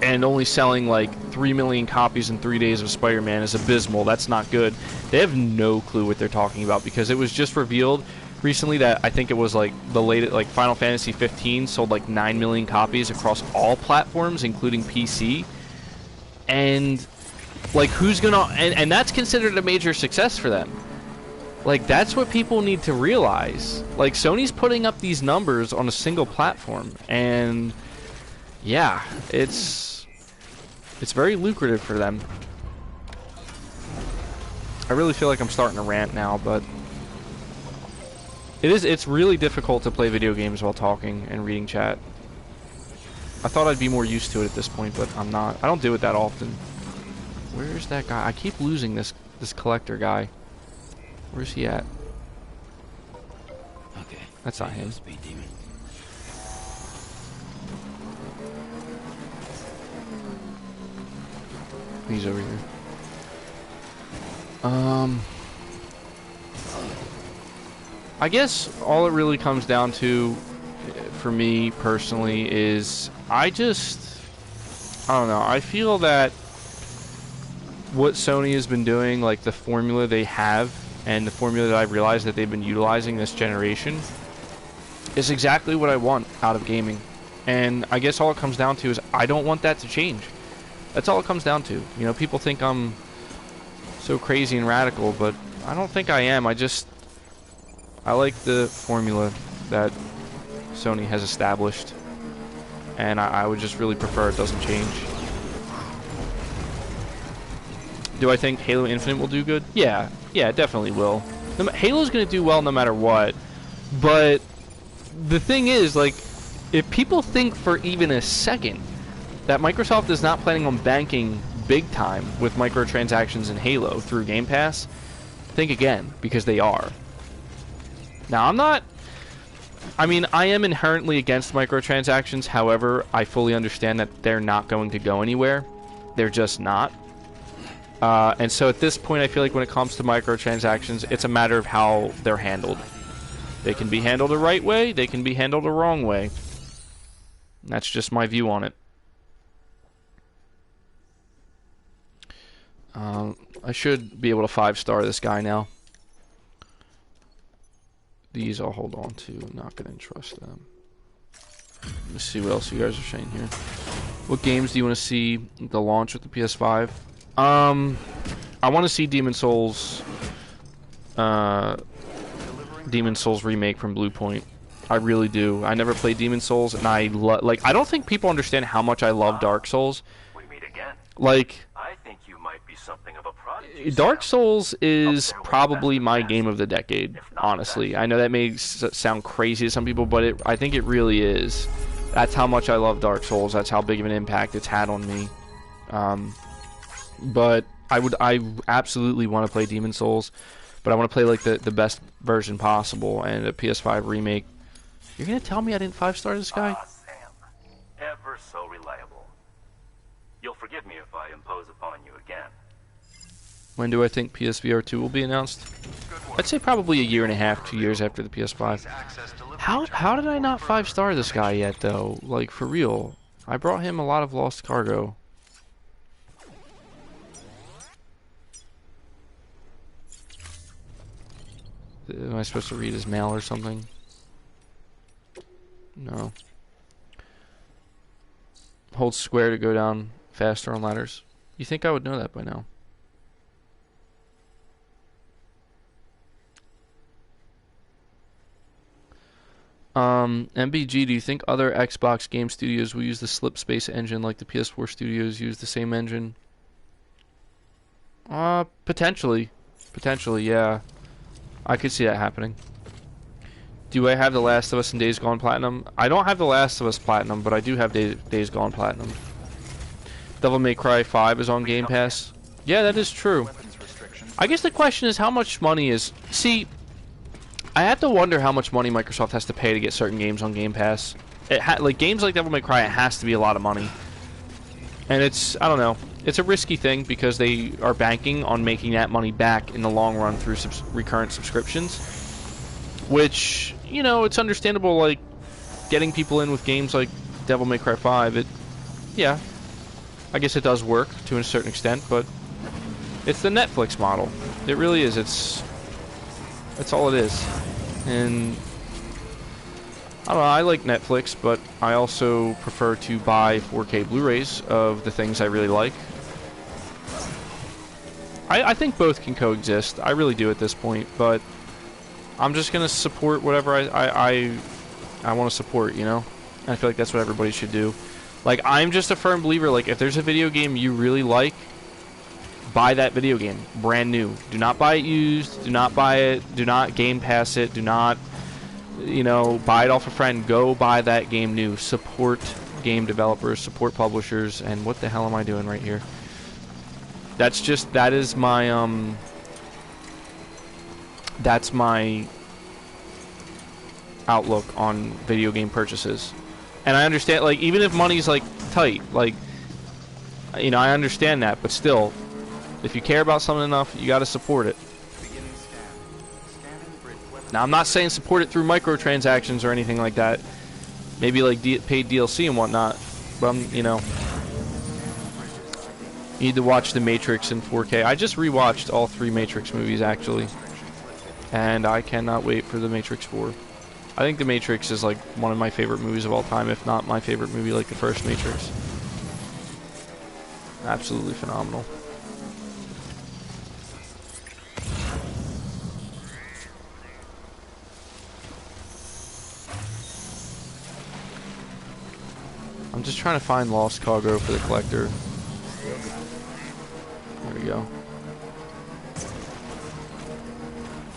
and only selling like 3 million copies in 3 days of Spider-Man is abysmal. That's not good. They have no clue what they're talking about, because it was just revealed recently that I think it was like the latest, like Final Fantasy 15 sold like 9 million copies across all platforms, including PC. And like, who's gonna, and that's considered a major success for them. Like, that's what people need to realize. Like, Sony's putting up these numbers on a single platform, and yeah, it's very lucrative for them. I really feel like I'm starting to rant now, but it's really difficult to play video games while talking and reading chat. I thought I'd be more used to it at this point, but I'm not. I don't do it that often. Where's that guy? I keep losing this collector guy. Where's he at? Okay. That's not him. He's over here. I guess all it really comes down to, for me personally, is I don't know. I feel that what Sony has been doing, like the formula they have, and the formula that I've realized that they've been utilizing this generation, is exactly what I want out of gaming. And I guess all it comes down to is I don't want that to change. That's all it comes down to. You know, people think I'm so crazy and radical, but I don't think I am. I like the formula that Sony has established, and I would just really prefer it doesn't change. Do I think Halo Infinite will do good? Yeah, it definitely will. Halo's going to do well no matter what, but the thing is, like, if people think for even a second that Microsoft is not planning on banking big time with microtransactions in Halo through Game Pass, think again, because they are. Now, I am inherently against microtransactions. However, I fully understand that they're not going to go anywhere. They're just not. And so at this point, I feel like when it comes to microtransactions, it's a matter of how they're handled. They can be handled the right way, they can be handled the wrong way. That's just my view on it. I should be able to 5-star this guy now. These I'll hold on to. Not going to entrust them. Let's see what else you guys are saying here. What games do you want to see the launch with the PS5? I want to see Demon Souls remake from Blue Point. I really do. I never played Demon Souls, and I don't think people understand how much I love Dark Souls. We meet again. Like, I think you might be something of a prodigy. Dark Souls is probably my game of the decade, honestly. I know that may sound crazy to some people, but I think it really is. That's how much I love Dark Souls. That's how big of an impact it's had on me. But I absolutely want to play Demon Souls, but I want to play like the best version possible, and a PS5 remake. You're gonna tell me I didn't 5-star this guy? Sam, ever so reliable. You'll forgive me if I impose upon you again. When do I think PSVR 2 will be announced? I'd say probably a year and a half, 2 years after the PS5. How did I not 5-star this guy yet, though? Like, for real. I brought him a lot of lost cargo. Am I supposed to read his mail or something? No. Hold square to go down faster on ladders. You think I would know that by now? MBG, do you think other Xbox game studios will use the Slip Space engine like the PS4 studios use the same engine? Potentially. Potentially, yeah. I could see that happening. Do I have The Last of Us and Days Gone Platinum? I don't have The Last of Us Platinum, but I do have Days Gone Platinum. Devil May Cry 5 is on Game Pass. Yeah, that is true. I guess the question is how much money is... See, I have to wonder how much money Microsoft has to pay to get certain games on Game Pass. Like, games like Devil May Cry, it has to be a lot of money. And it's... I don't know. It's a risky thing because they are banking on making that money back in the long run through recurrent subscriptions. which, you know, it's understandable, like, getting people in with games like Devil May Cry 5, yeah, I guess it does work to a certain extent, but it's the Netflix model. It really is. That's all it is. And I don't know, I like Netflix, but I also prefer to buy 4K Blu-rays of the things I really like. I think both can coexist. I really do at this point, but I'm just gonna support whatever I want to support, you know? And I feel like that's what everybody should do. Like, I'm just a firm believer, like, if there's a video game you really like, buy that video game. Brand new. Do not buy it used. Do not buy it. Do not Game Pass it. Do not, you know, buy it off a friend. Go buy that game new. Support game developers. Support publishers. And what the hell am I doing right here? That is my, that's my outlook on video game purchases. And I understand, like, even if money's, like, tight, like, you know, I understand that, but still, if you care about something enough, you gotta support it. Now, I'm not saying support it through microtransactions or anything like that. Maybe, like, paid DLC and whatnot. But, you know, you need to watch The Matrix in 4K. I just rewatched all 3 Matrix movies, actually. And I cannot wait for The Matrix 4. I think The Matrix is, like, one of my favorite movies of all time, if not my favorite movie, like the first Matrix. Absolutely phenomenal. I'm just trying to find Lost Cargo for the collector. There we go.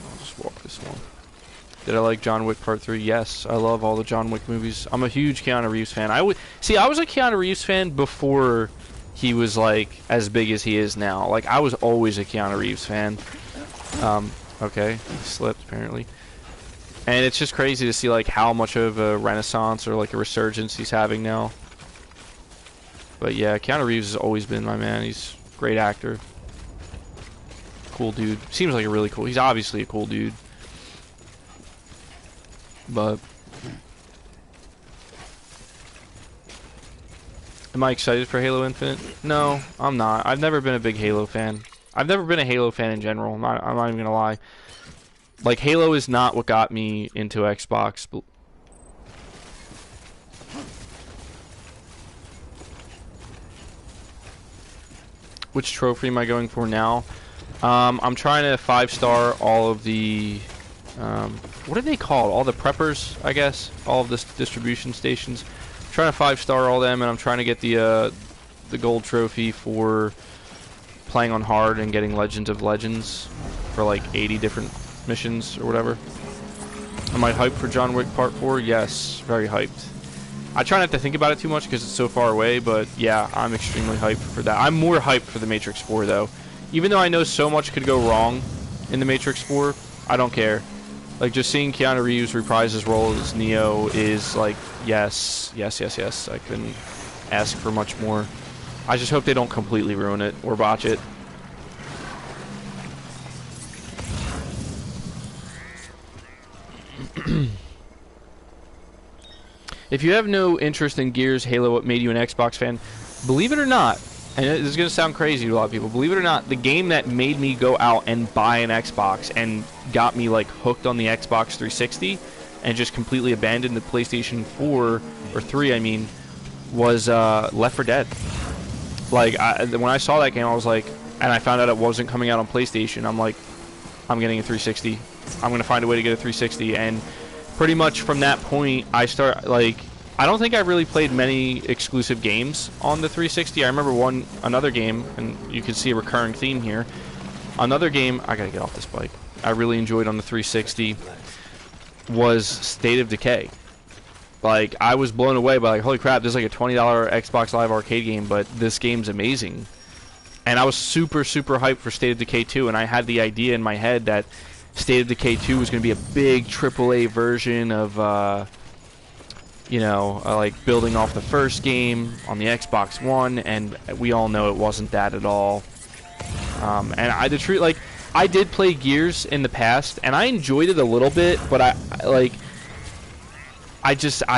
I'll just walk this one. Did I like John Wick Part 3? Yes, I love all the John Wick movies. I'm a huge Keanu Reeves fan. I was a Keanu Reeves fan before he was, like, as big as he is now. Like, I was always a Keanu Reeves fan. Okay, he slipped, apparently. And it's just crazy to see, like, how much of a renaissance or, like, a resurgence he's having now. But yeah, Keanu Reeves has always been my man. He's a great actor. Cool dude. Seems like a really cool... He's obviously a cool dude. But... Am I excited for Halo Infinite? No, I'm not. I've never been a big Halo fan. I've never been a Halo fan in general. I'm not even gonna lie. Like, Halo is not what got me into Xbox. Which trophy am I going for now? I'm trying to 5-star all of the... what are they called? All the preppers, I guess? All of the distribution stations. I'm trying to 5-star all them, and I'm trying to get the gold trophy for playing on hard and getting Legends of Legends for like 80 different missions or whatever. Am I hyped for John Wick Part 4? Yes, very hyped. I try not to think about it too much because it's so far away, but yeah, I'm extremely hyped for that. I'm more hyped for The Matrix 4, though. Even though I know so much could go wrong in The Matrix 4, I don't care. Like, just seeing Keanu Reeves reprise his role as Neo is like, yes, yes, yes, yes. I couldn't ask for much more. I just hope they don't completely ruin it or botch it. If you have no interest in Gears, Halo, what made you an Xbox fan? Believe it or not, and this is going to sound crazy to a lot of people, believe it or not, the game that made me go out and buy an Xbox and got me, like, hooked on the Xbox 360 and just completely abandoned the PlayStation 4, or 3, I mean, was Left 4 Dead. Like, when I saw that game, I was like, and I found out it wasn't coming out on PlayStation, I'm like, I'm getting a 360. I'm going to find a way to get a 360, and pretty much from that point, I don't think I really played many exclusive games on the 360. I remember another game, and you can see a recurring theme here. Another game, I gotta get off this bike, I really enjoyed on the 360 was State of Decay. Like, I was blown away by, like, holy crap, this is like a $20 Xbox Live Arcade game, but this game's amazing. And I was super, super hyped for State of Decay 2, and I had the idea in my head that State of Decay 2 was going to be a big AAA version of, like building off the first game on the Xbox One, and we all know it wasn't that at all. And the truth, like, I did play Gears in the past, and I enjoyed it a little bit, but I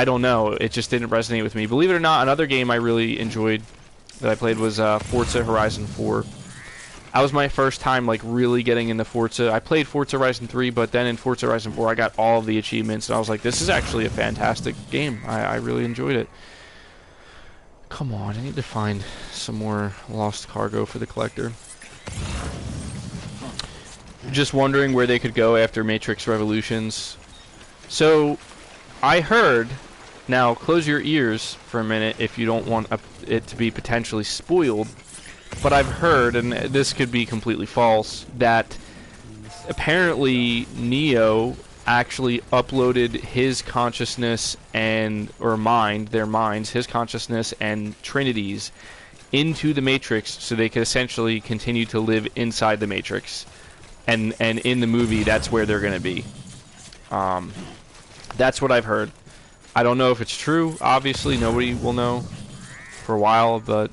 don't know. It just didn't resonate with me. Believe it or not, another game I really enjoyed that I played was Forza Horizon 4. That was my first time like really getting into Forza. I played Forza Horizon 3, but then in Forza Horizon 4 I got all of the achievements, and I was like, this is actually a fantastic game. I really enjoyed it. Come on, I need to find some more lost cargo for the collector. Just wondering where they could go after Matrix Revolutions. So, I heard, now close your ears for a minute if you don't want it to be potentially spoiled, but I've heard, and this could be completely false, that apparently Neo actually uploaded his consciousness or mind, their minds, his consciousness and Trinity's into the Matrix so they could essentially continue to live inside the Matrix. And in the movie, that's where they're going to be. That's what I've heard. I don't know if it's true. Obviously, nobody will know for a while, but...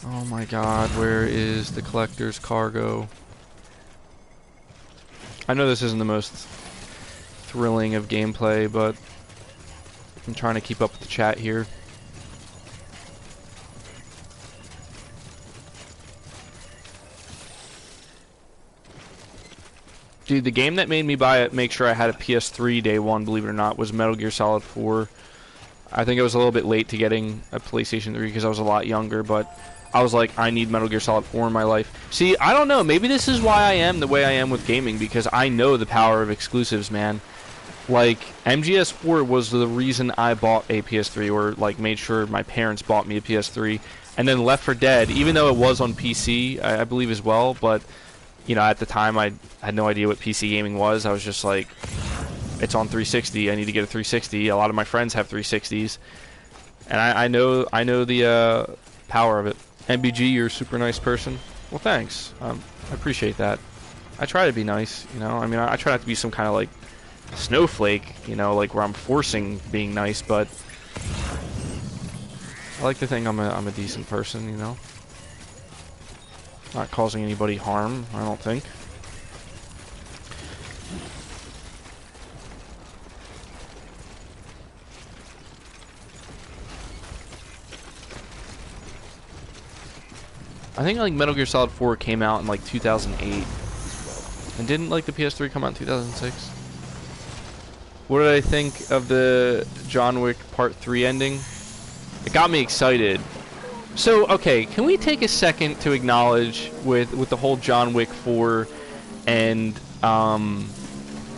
Oh my god, where is the collector's cargo? I know this isn't the most thrilling of gameplay, but I'm trying to keep up with the chat here. Dude, the game that made me make sure I had a PS3 day one, believe it or not, was Metal Gear Solid 4. I think I was a little bit late to getting a PlayStation 3 because I was a lot younger, but I was like, I need Metal Gear Solid 4 in my life. See, I don't know, maybe this is why I am the way I am with gaming, because I know the power of exclusives, man. Like, MGS4 was the reason I bought a PS3, or like made sure my parents bought me a PS3. And then Left 4 Dead, even though it was on PC, I believe as well, but... You know, at the time, I had no idea what PC gaming was. I was just like, it's on 360. I need to get a 360. A lot of my friends have 360s, and I know the power of it. MBG, you're a super nice person. Well, thanks. I appreciate that. I try to be nice. You know, I mean, I try not to be some kind of like snowflake. You know, like where I'm forcing being nice, but I like to think I'm a decent person. You know. Not causing anybody harm, I don't think. I think like Metal Gear Solid 4 came out in like 2008. And didn't like the PS3 come out in 2006? What did I think of the John Wick Part 3 ending? It got me excited. So, okay, can we take a second to acknowledge with the whole John Wick 4 and,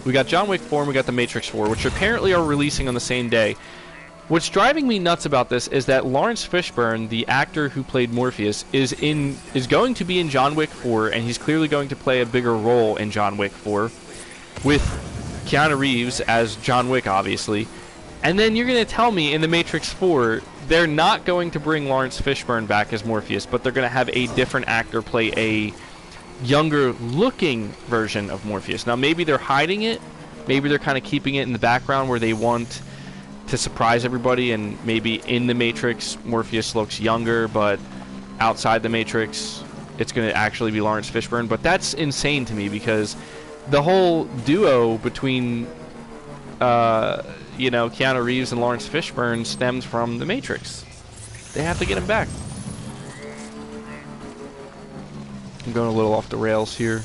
we got John Wick 4 and we got The Matrix 4, which apparently are releasing on the same day. What's driving me nuts about this is that Lawrence Fishburne, the actor who played Morpheus, is going to be in John Wick 4, and he's clearly going to play a bigger role in John Wick 4, with Keanu Reeves as John Wick, obviously. And then you're going to tell me in The Matrix 4... they're not going to bring Lawrence Fishburne back as Morpheus, but they're going to have a different actor play a younger-looking version of Morpheus. Now, maybe they're hiding it. Maybe they're kind of keeping it in the background where they want to surprise everybody, and maybe in The Matrix, Morpheus looks younger, but outside The Matrix, it's going to actually be Lawrence Fishburne. But that's insane to me, because the whole duo between... you know, Keanu Reeves and Lawrence Fishburne stems from The Matrix. They have to get him back. I'm going a little off the rails here.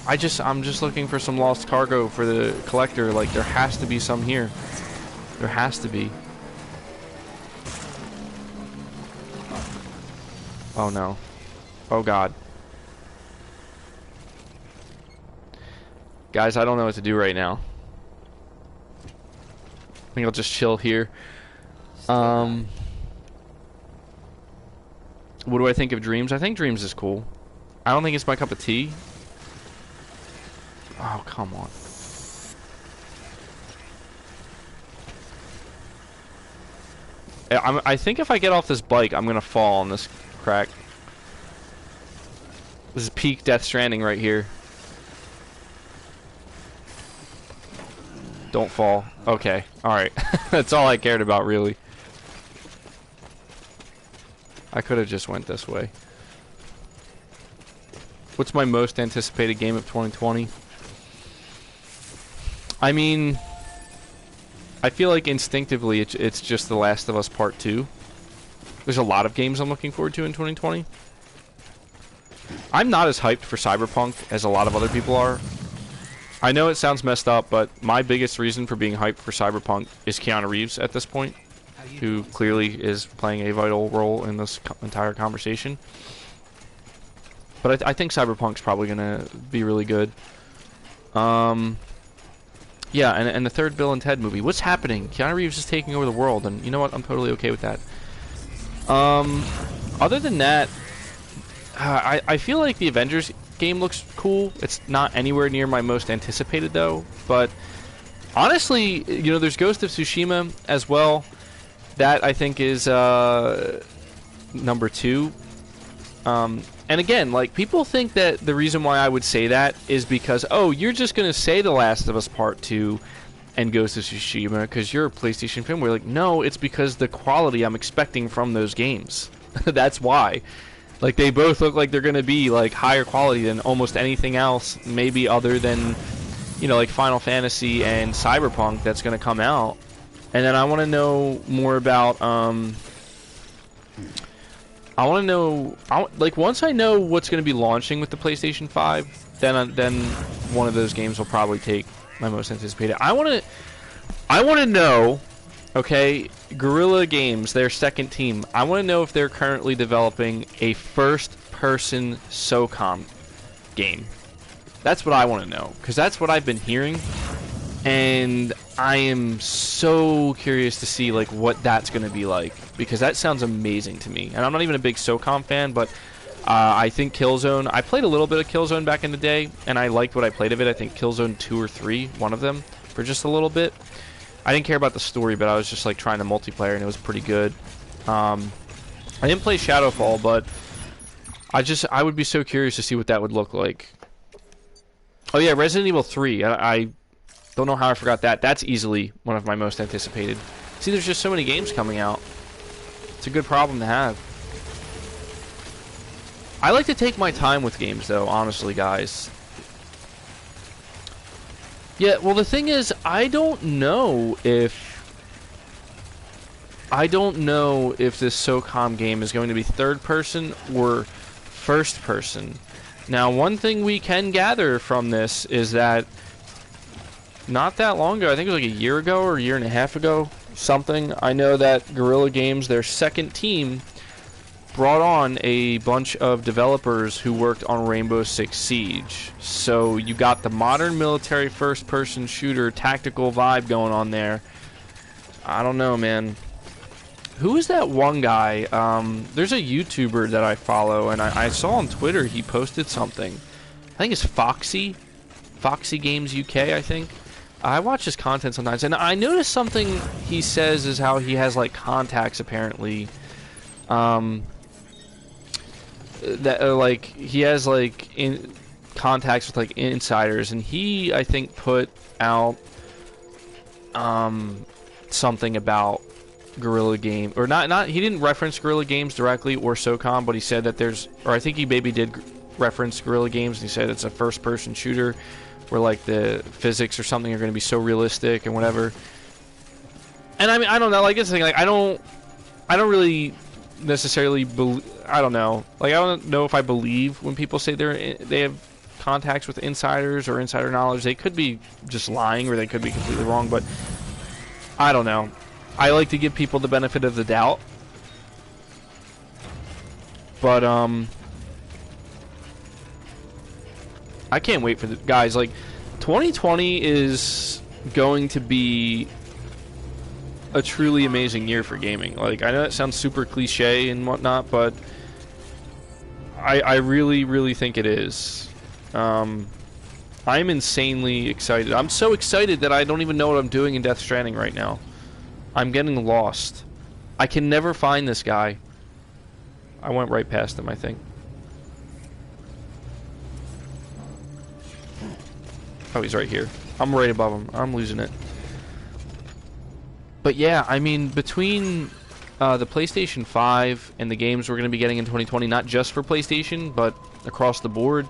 I'm just looking for some lost cargo for the collector. Like, there has to be some here. There has to be. Oh no. Oh god. Guys, I don't know what to do right now. I think I'll just chill here. What do I think of Dreams? I think Dreams is cool. I don't think it's my cup of tea. Oh, come on. I think if I get off this bike, I'm gonna fall on this crack. This is peak Death Stranding right here. Don't fall. Okay. Alright. That's all I cared about, really. I could have just went this way. What's my most anticipated game of 2020? I mean, I feel like instinctively it's just The Last of Us Part 2. There's a lot of games I'm looking forward to in 2020. I'm not as hyped for Cyberpunk as a lot of other people are. I know it sounds messed up, but my biggest reason for being hyped for Cyberpunk is Keanu Reeves at this point, who clearly is playing a vital role in this entire conversation. But I think Cyberpunk's probably going to be really good. Yeah, and the third Bill and Ted movie. What's happening? Keanu Reeves is taking over the world, and you know what? I'm totally okay with that. Other than that, I feel like the Avengers game looks cool. It's not anywhere near my most anticipated, though. But honestly, you know, there's Ghost of Tsushima as well. That, I think, is number 2. And again, like, people think that the reason why I would say that is because, oh, you're just going to say The Last of Us Part 2 and Ghost of Tsushima because you're a PlayStation fan. We're like, no, it's because the quality I'm expecting from those games. That's why. Like, they both look like they're going to be, like, higher quality than almost anything else, maybe other than, you know, like Final Fantasy and Cyberpunk that's going to come out. And then I want to know more about, I want to know, like, once I know what's going to be launching with the PlayStation 5, then one of those games will probably take my most anticipated. I want to know, okay, Guerrilla Games, their second team, I want to know if they're currently developing a first-person SOCOM game. That's what I want to know, because that's what I've been hearing, and I am so curious to see, like, what that's going to be like, because that sounds amazing to me. And I'm not even a big SOCOM fan, but I think Killzone, I played a little bit of Killzone back in the day, and I liked what I played of it. I think Killzone 2 or 3, one of them, for just a little bit. I didn't care about the story, but I was just, like, trying the multiplayer, and it was pretty good. I didn't play Shadowfall, but I would be so curious to see what that would look like. Oh yeah, Resident Evil 3, I don't know how I forgot that. That's easily one of my most anticipated. See, there's just so many games coming out. It's a good problem to have. I like to take my time with games, though, honestly, guys. Yeah, well, the thing is, I don't know if this SOCOM game is going to be third person or first person. Now, one thing we can gather from this is that not that long ago, I think it was like a year ago or a year and a half ago, something, I know that Guerrilla Games, their second team, brought on a bunch of developers who worked on Rainbow Six Siege. So you got the modern military first-person shooter tactical vibe going on there. I don't know, man. Who is that one guy? There's a YouTuber that I follow, and I saw on Twitter he posted something. I think it's Foxy Games UK, I think. I watch his content sometimes, and I noticed something he says is how he has, like, contacts, apparently. That like, he has, like, contacts with, like, insiders, and he, I think, put out something about Guerrilla Game, or not he didn't reference Guerrilla Games directly or SOCOM, but he said that there's, or I think he maybe did reference Guerrilla Games, and he said it's a first-person shooter where, like, the physics or something are going to be so realistic and whatever. And I mean, I don't know, like, it's the thing, like, I don't really necessarily I don't know, like, I don't know if I believe when people say they have contacts with insiders or insider knowledge. They could be just lying, or they could be completely wrong, but I don't know. I like to give people the benefit of the doubt, but I can't wait for the guys. Like, 2020 is going to be a truly amazing year for gaming. Like, I know that sounds super cliche and whatnot, but I really, really think it is. I'm insanely excited. I'm so excited that I don't even know what I'm doing in Death Stranding right now. I'm getting lost. I can never find this guy. I went right past him, I think. Oh, he's right here. I'm right above him. I'm losing it. But yeah, I mean, between the PlayStation 5 and the games we're going to be getting in 2020, not just for PlayStation, but across the board.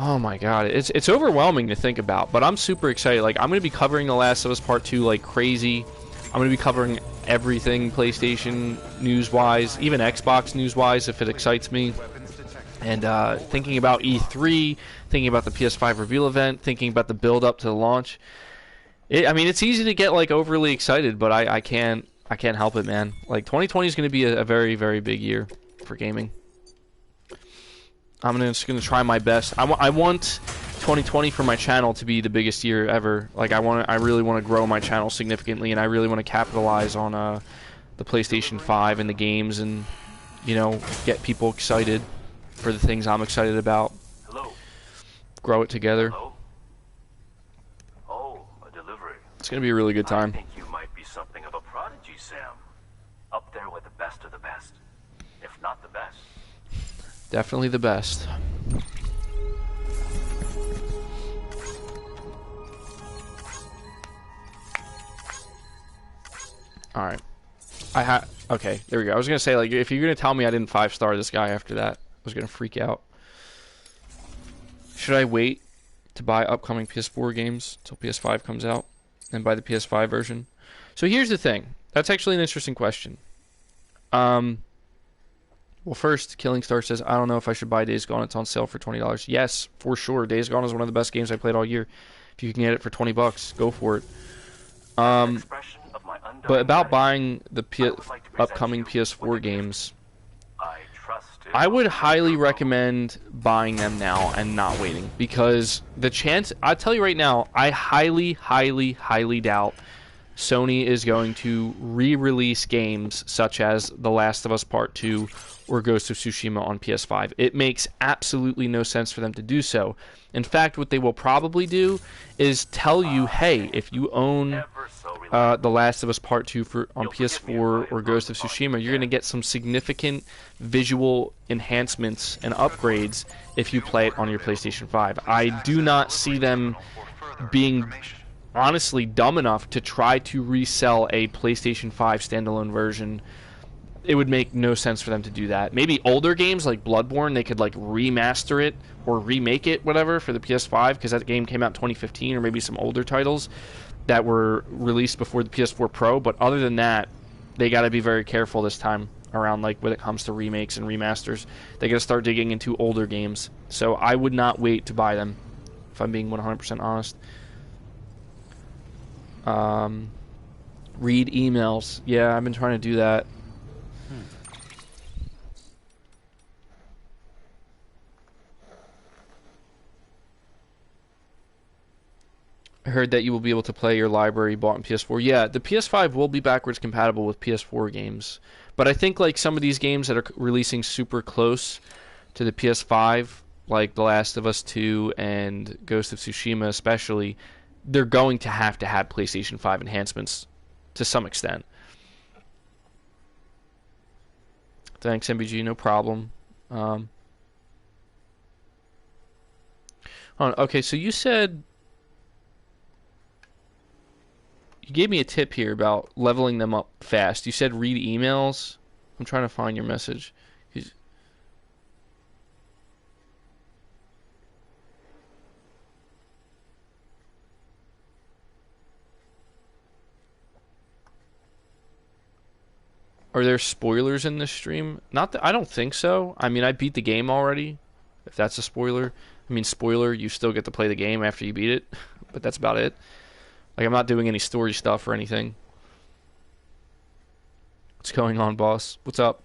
Oh my god, it's overwhelming to think about, but I'm super excited. Like, I'm going to be covering The Last of Us Part 2 like crazy. I'm going to be covering everything PlayStation news-wise, even Xbox news-wise if it excites me. And thinking about E3, thinking about the PS5 reveal event, thinking about the build-up to the launch. I mean, it's easy to get like overly excited, but I can't help it, man. Like, 2020 is going to be a very, very big year for gaming. I'm just going to try my best. I want 2020 for my channel to be the biggest year ever. Like, I really want to grow my channel significantly, and I really want to capitalize on the PlayStation 5 and the games, and, you know, get people excited for the things I'm excited about. Hello. Grow it together. Hello? Oh, a delivery. It's going to be a really good time. I think you might be something of a prodigy, Sam. Up there with the best of the best. If not the best. Definitely the best. Alright. Okay, there we go. I was going to say, like, if you're going to tell me I didn't 5-star this guy after that, I was going to freak out. Should I wait to buy upcoming PS4 games until PS5 comes out and buy the PS5 version? So here's the thing. That's actually an interesting question. Well, first, Killing Star says, I don't know if I should buy Days Gone. It's on sale for $20. Yes, for sure. Days Gone is one of the best games I played all year. If you can get it for $20, go for it. But about buying the upcoming PS4 games, I would highly recommend buying them now and not waiting. Because the chance, I'll tell you right now, I highly, highly, highly doubt Sony is going to re-release games such as The Last of Us Part 2 or Ghost of Tsushima on PS5. It makes absolutely no sense for them to do so. In fact, what they will probably do is tell you, hey, if you own The Last of Us Part 2 on PS4 or Ghost of Tsushima, you're going to get some significant visual enhancements and upgrades if you play it on your PlayStation 5. I do not see them being honestly dumb enough to try to resell a PlayStation 5 standalone version. It would make no sense for them to do that. Maybe older games like Bloodborne, they could like remaster it or remake it, whatever, for the PS5, because that game came out in 2015, or maybe some older titles that were released before the PS4 Pro. But other than that, they got to be very careful this time around, like when it comes to remakes and remasters. They got to start digging into older games. So I would not wait to buy them, if I'm being 100% honest. Read emails. Yeah, I've been trying to do that. I heard that you will be able to play your library bought on PS4. Yeah, the PS5 will be backwards compatible with PS4 games. But I think like some of these games that are releasing super close to the PS5, like The Last of Us 2 and Ghost of Tsushima especially, they're going to have PlayStation 5 enhancements to some extent. Thanks, MBG, no problem. Okay, so you said... You gave me a tip here about leveling them up fast. You said read emails. I'm trying to find your message. Are there spoilers in this stream? Not that I don't think so. I mean, I beat the game already. If that's a spoiler. I mean, spoiler, you still get to play the game after you beat it, but that's about it. Like, I'm not doing any story stuff or anything. What's going on, boss? What's up?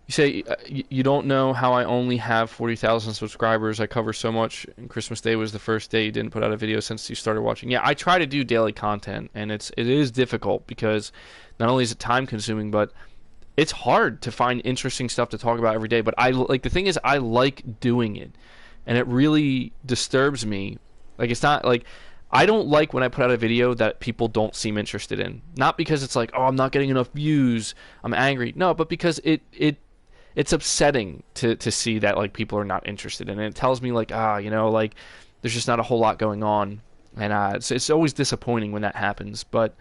You say you don't know how I only have 40,000 subscribers. I cover so much, and Christmas Day was the first day you didn't put out a video since you started watching. Yeah, I try to do daily content, and it is difficult because not only is it time consuming, but it's hard to find interesting stuff to talk about every day. But the thing is, I like doing it, and it really disturbs me. Like, it's not like I don't like when I put out a video that people don't seem interested in. Not because it's like, oh, I'm not getting enough views, I'm angry. No, but because it it's upsetting to see that like people are not interested in it. It tells me like, you know, like there's just not a whole lot going on, and it's always disappointing when that happens. But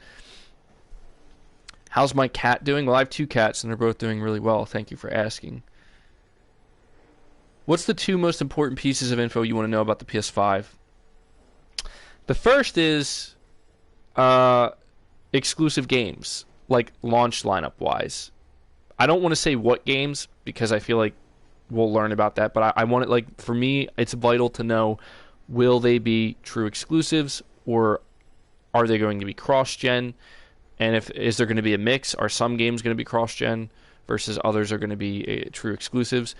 how's my cat doing? Well, I have 2 cats and they're both doing really well. Thank you for asking. What's the 2 most important pieces of info you want to know about the PS5? The first is exclusive games, like launch lineup wise. I don't want to say what games because I feel like we'll learn about that, but I want it, like, for me, it's vital to know, will they be true exclusives or are they going to be cross-gen? And is there going to be a mix? Are some games going to be cross-gen versus others are going to be true exclusives?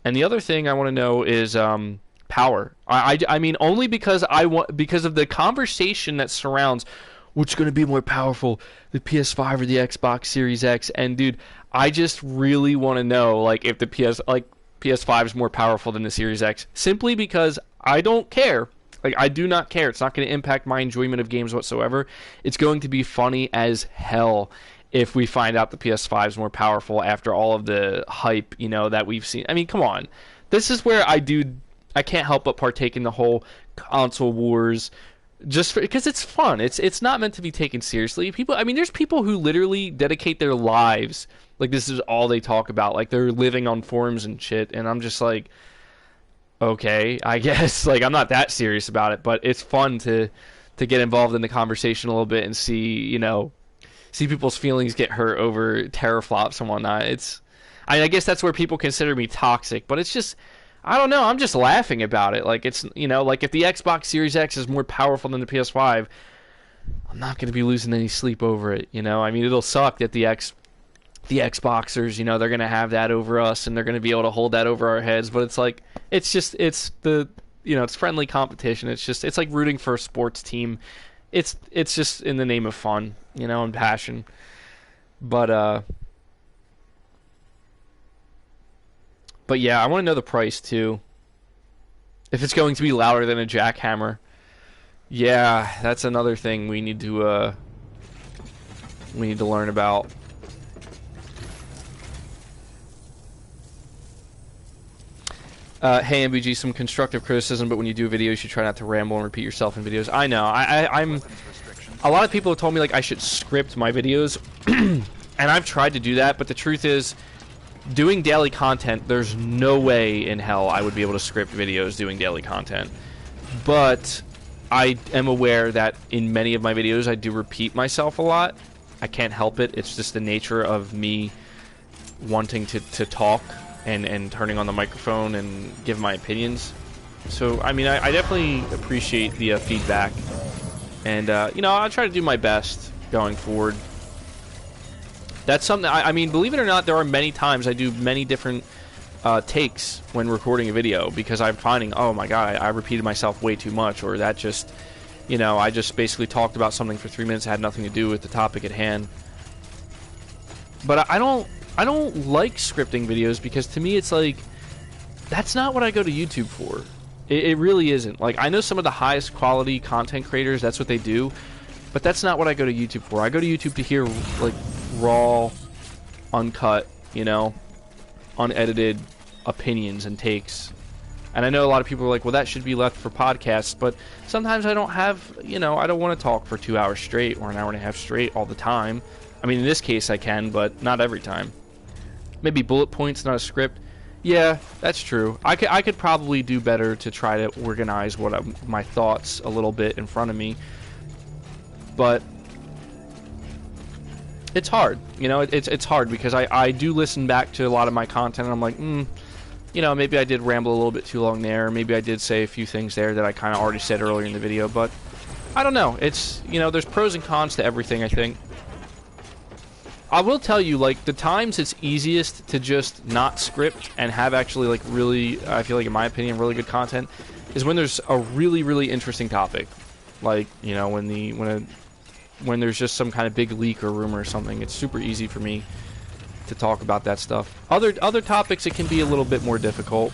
And the other thing I want to know is power. I mean, only because because of the conversation that surrounds which is going to be more powerful, the PS5 or the Xbox Series X. And dude, I just really want to know like if the PS5 is more powerful than the Series X, simply because I don't care. Like, I do not care. It's not going to impact my enjoyment of games whatsoever. It's going to be funny as hell if we find out the PS5 is more powerful after all of the hype, you know, that we've seen. I mean, come on. This is where I can't help but partake in the whole console wars, just because it's fun. It's not meant to be taken seriously. There's people who literally dedicate their lives, like, this is all they talk about. Like, they're living on forums and shit, and I'm just like, okay, I guess. Like, I'm not that serious about it, but it's fun to get involved in the conversation a little bit and see people's feelings get hurt over teraflops and whatnot. I guess that's where people consider me toxic, but it's just, I don't know, I'm just laughing about it. Like, it's, you know, like if the Xbox Series X is more powerful than the PS5, I'm not going to be losing any sleep over it, you know? I mean, it'll suck that the Xboxers, you know, they're going to have that over us and they're going to be able to hold that over our heads, but it's like, it's friendly competition. It's like rooting for a sports team. It's just in the name of fun, you know, and passion. But yeah, I want to know the price too. If it's going to be louder than a jackhammer. Yeah, that's another thing we need to learn about. Hey MBG, some constructive criticism, but when you do a video, you should try not to ramble and repeat yourself in videos. I know. I'm. A lot of people have told me like I should script my videos, and I've tried to do that. But the truth is, doing daily content, there's no way in hell I would be able to script videos doing daily content. But I am aware that in many of my videos, I do repeat myself a lot. I can't help it. It's just the nature of me wanting to talk and turning on the microphone and give my opinions. So, I mean, I definitely appreciate the feedback. And, you know, I'll try to do my best going forward. That's something, I mean, believe it or not, there are many times I do many different takes when recording a video because I'm finding, oh my god, I repeated myself way too much, or that just, you know, I just basically talked about something for 3 minutes that had nothing to do with the topic at hand. But I don't like scripting videos because to me it's like, that's not what I go to YouTube for. It really isn't. Like, I know some of the highest quality content creators, that's what they do, but that's not what I go to YouTube for. I go to YouTube to hear, like, raw, uncut, you know, unedited opinions and takes. And I know a lot of people are like, well, that should be left for podcasts, but sometimes I don't have, you know, I don't want to talk for 2 hours straight or an hour and a half straight all the time. I mean, in this case I can, but not every time. Maybe bullet points, not a script. Yeah, that's true. I could probably do better to try to organize my thoughts a little bit in front of me. But it's hard, you know. It's hard because I do listen back to a lot of my content and I'm like, you know, maybe I did ramble a little bit too long there. Maybe I did say a few things there that I kind of already said earlier in the video. But I don't know. It's, you know, there's pros and cons to everything, I think. I will tell you, like, the times it's easiest to just not script and have actually, like, really, I feel like, in my opinion, really good content is when there's a really, really interesting topic. Like, you know, when there's just some kind of big leak or rumor or something, it's super easy for me to talk about that stuff. Other topics, it can be a little bit more difficult.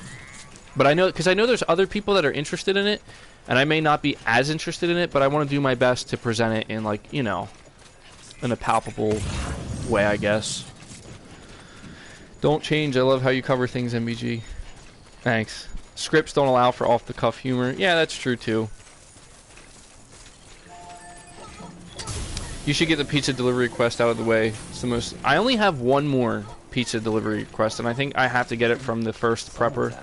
But I know, because I know there's other people that are interested in it, and I may not be as interested in it, but I want to do my best to present it in, like, you know, in a palpable way, I guess. Don't change. I love how you cover things, MBG. Thanks. Scripts don't allow for off-the-cuff humor. Yeah, that's true, too. You should get the pizza delivery request out of the way. It's the most... I only have one more pizza delivery request, and I think I have to get it from the first prepper.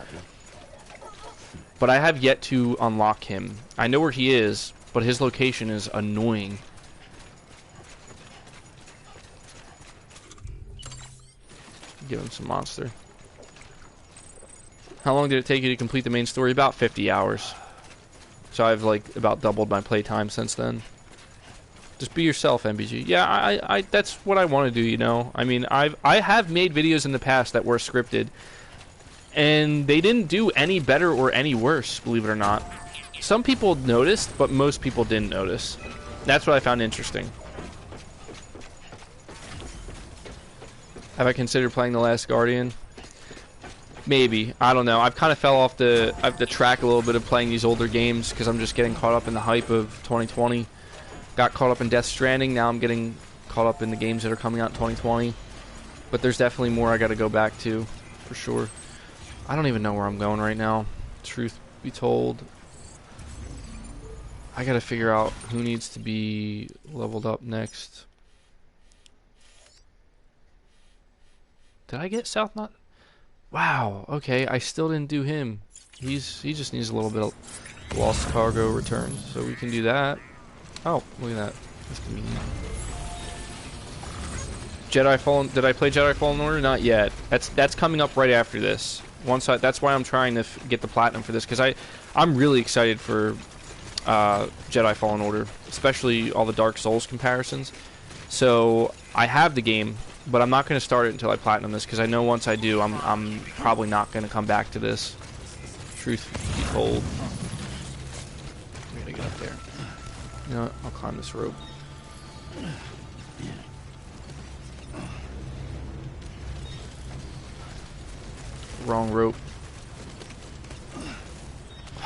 But I have yet to unlock him. I know where he is, but his location is annoying. Give him some monster. How long did it take you to complete the main story? About 50 hours. So I've like about doubled my playtime since then. Just be yourself, MBG. Yeah, I that's what I want to do, you know. I mean, I have made videos in the past that were scripted, and they didn't do any better or any worse, believe it or not. Some people noticed, but most people didn't notice. That's what I found interesting. Have I considered playing The Last Guardian? Maybe. I don't know. I've kind of fell off the track a little bit of playing these older games because I'm just getting caught up in the hype of 2020. Got caught up in Death Stranding. Now I'm getting caught up in the games that are coming out in 2020. But there's definitely more I got to go back to, for sure. I don't even know where I'm going right now. Truth be told. I got to figure out who needs to be leveled up next. Did I get South Knot? Wow, okay, I still didn't do him. He just needs a little bit of lost cargo returns, so we can do that. Oh, look at that. That's convenient. Jedi Fallen. Did I play Jedi Fallen Order? Not yet. That's coming up right after this. That's why I'm trying to get the platinum for this, because I'm really excited for Jedi Fallen Order, especially all the Dark Souls comparisons. So I have the game, but I'm not going to start it until I platinum this, because I know once I do, I'm probably not going to come back to this. Truth be told. I gotta get up there. You know what? I'll climb this rope. Wrong rope.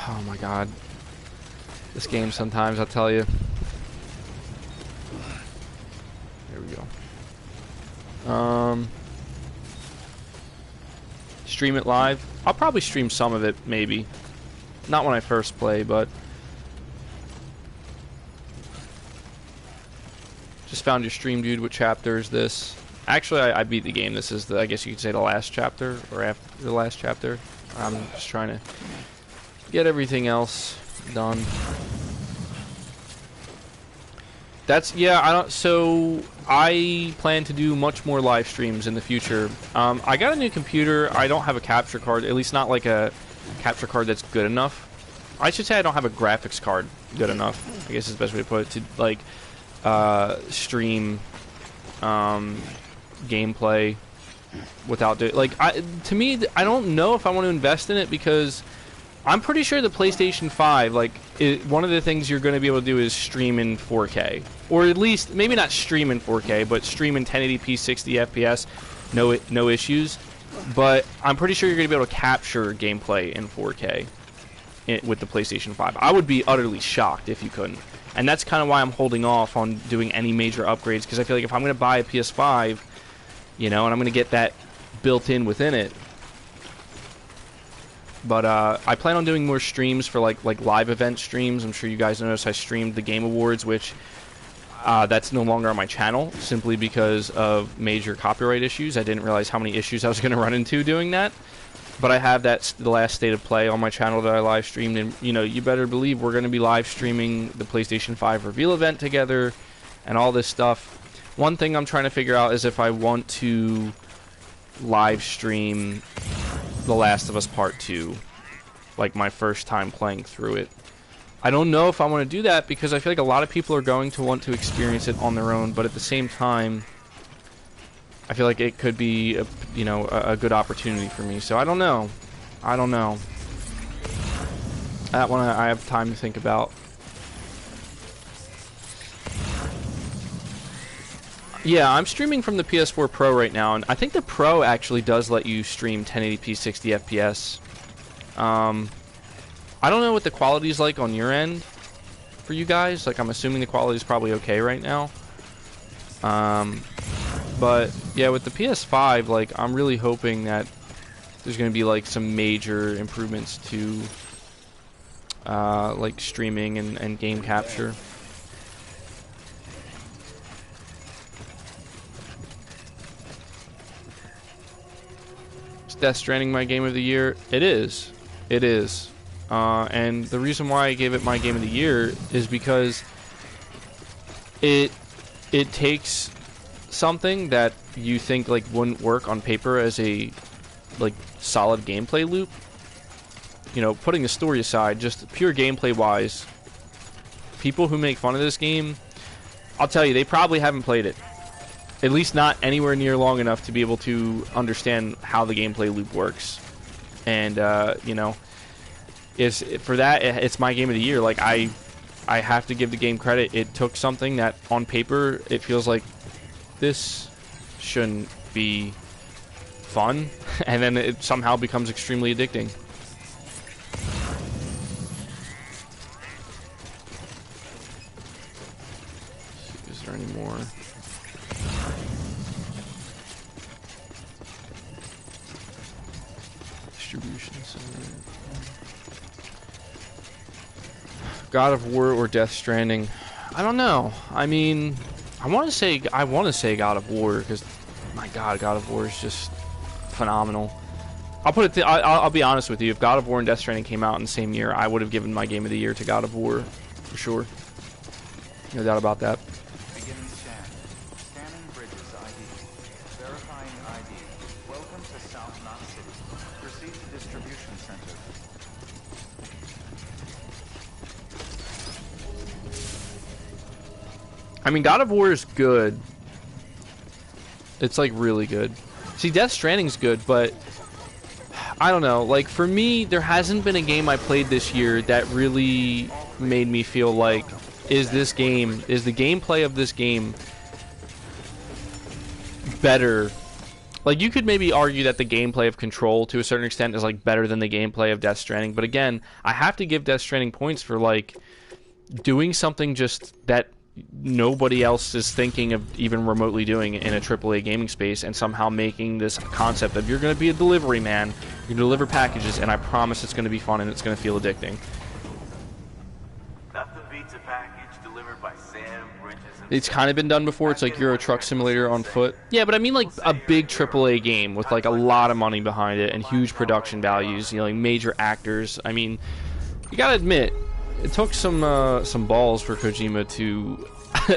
Oh my god. This game sometimes, I'll tell you. There we go. Stream it live. I'll probably stream some of it, maybe. Not when I first play, but just found your stream, dude. What chapter is this? Actually, I beat the game. This is the, I guess you could say, the last chapter, or after the last chapter. I'm just trying to get everything else done. That's, yeah, so I plan to do much more live streams in the future. I got a new computer. I don't have a capture card, at least not like a capture card that's good enough. I should say I don't have a graphics card good enough, I guess is the best way to put it, to like stream gameplay without doing, like, to me, I don't know if I want to invest in it, because I'm pretty sure the PlayStation 5, like, one of the things you're going to be able to do is stream in 4K. Or at least, maybe not stream in 4K, but stream in 1080p 60 FPS, no issues. But I'm pretty sure you're going to be able to capture gameplay in 4K with the PlayStation 5. I would be utterly shocked if you couldn't. And that's kind of why I'm holding off on doing any major upgrades, because I feel like if I'm going to buy a PS5, you know, and I'm going to get that built in within it. But I plan on doing more streams for like live event streams. I'm sure you guys noticed I streamed the Game Awards, which that's no longer on my channel, simply because of major copyright issues. I didn't realize how many issues I was going to run into doing that. But I have the last State of Play on my channel that I live streamed, and you know, you better believe we're going to be live streaming the PlayStation 5 reveal event together and all this stuff. One thing I'm trying to figure out is if I want to live stream The Last of Us Part 2, like my first time playing through it. I don't know if I want to do that, because I feel like a lot of people are going to want to experience it on their own, but at the same time, I feel like it could be a good opportunity for me. So I don't know. That one I have time to think about. Yeah, I'm streaming from the PS4 Pro right now, and I think the Pro actually does let you stream 1080p 60 FPS. I don't know what the quality is like on your end for you guys. Like, I'm assuming the quality is probably okay right now. But yeah, with the PS5, like I'm really hoping that there's going to be like some major improvements to like streaming and game capture. Is Death Stranding my game of the year? It is. It is. And the reason why I gave it my game of the year is because it takes something that you think like wouldn't work on paper as a like solid gameplay loop. You know, putting the story aside, just pure gameplay wise, people who make fun of this game, I'll tell you, they probably haven't played it. At least not anywhere near long enough to be able to understand how the gameplay loop works. And you know, for that, it's my game of the year. Like I have to give the game credit. It took something that on paper it feels like this shouldn't be fun, and then it somehow becomes extremely addicting. Is there any more? Distribution center. God of War or Death Stranding? I don't know. I mean, I want to say God of War because, my God, God of War is just phenomenal. I'll be honest with you. If God of War and Death Stranding came out in the same year, I would have given my game of the year to God of War for sure. No doubt about that. Beginning scan. Scanning bridges ID. Verifying ID. Welcome to South Knot City. Proceed to distribution center. I mean, God of War is good. It's like really good. See, Death Stranding's good, but I don't know. Like for me, there hasn't been a game I played this year that really made me feel like, is the gameplay of this game better? Like you could maybe argue that the gameplay of Control to a certain extent is like better than the gameplay of Death Stranding, but again, I have to give Death Stranding points for like doing something just that nobody else is thinking of even remotely doing in a AAA gaming space, and somehow making this concept of you're going to be a delivery man, you're going to deliver packages, and I promise it's going to be fun and it's going to feel addicting. Nothing beats a package delivered by Sam Bridges himself. It's kind of been done before. It's like Euro Truck Simulator on foot. Yeah, but I mean like a big AAA game with like a lot of money behind it and huge production values, you know, like major actors. I mean, you got to admit, it took some balls for Kojima to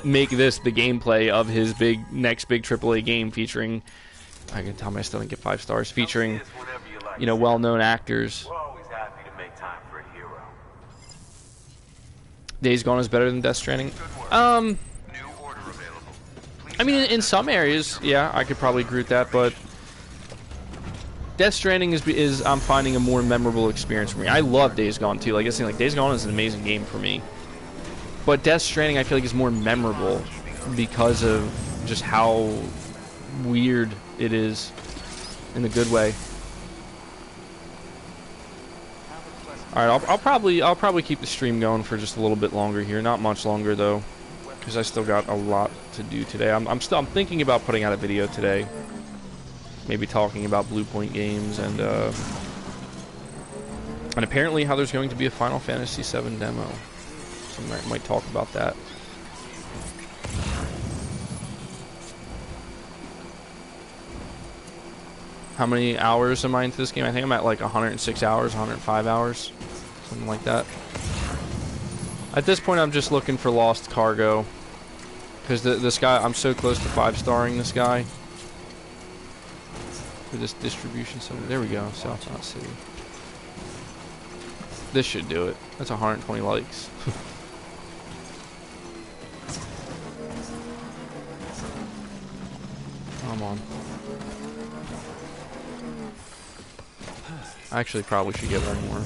make this the gameplay of his next big AAA game featuring, I can tell me I still didn't get 5 stars, featuring, you know, well-known actors. We're always happy to make time for a hero. Days Gone is better than Death Stranding. I mean, in some areas, yeah, I could probably agree with that, but Death Stranding is I'm finding a more memorable experience for me. I love Days Gone too. Like I said, like Days Gone is an amazing game for me, but Death Stranding I feel like is more memorable because of just how weird it is in a good way. All right, I'll probably keep the stream going for just a little bit longer here. Not much longer though, because I still got a lot to do today. I'm thinking about putting out a video today. Maybe talking about Blue Point games and apparently how there's going to be a Final Fantasy VII demo. So I might talk about that. How many hours am I into this game? I think I'm at like 106 hours, 105 hours, something like that. At this point, I'm just looking for lost cargo because this guy, I'm so close to 5-starring this guy. For this distribution center. There we go, South Knot City. This should do it. That's 120 likes. Come on. I actually probably should get one more.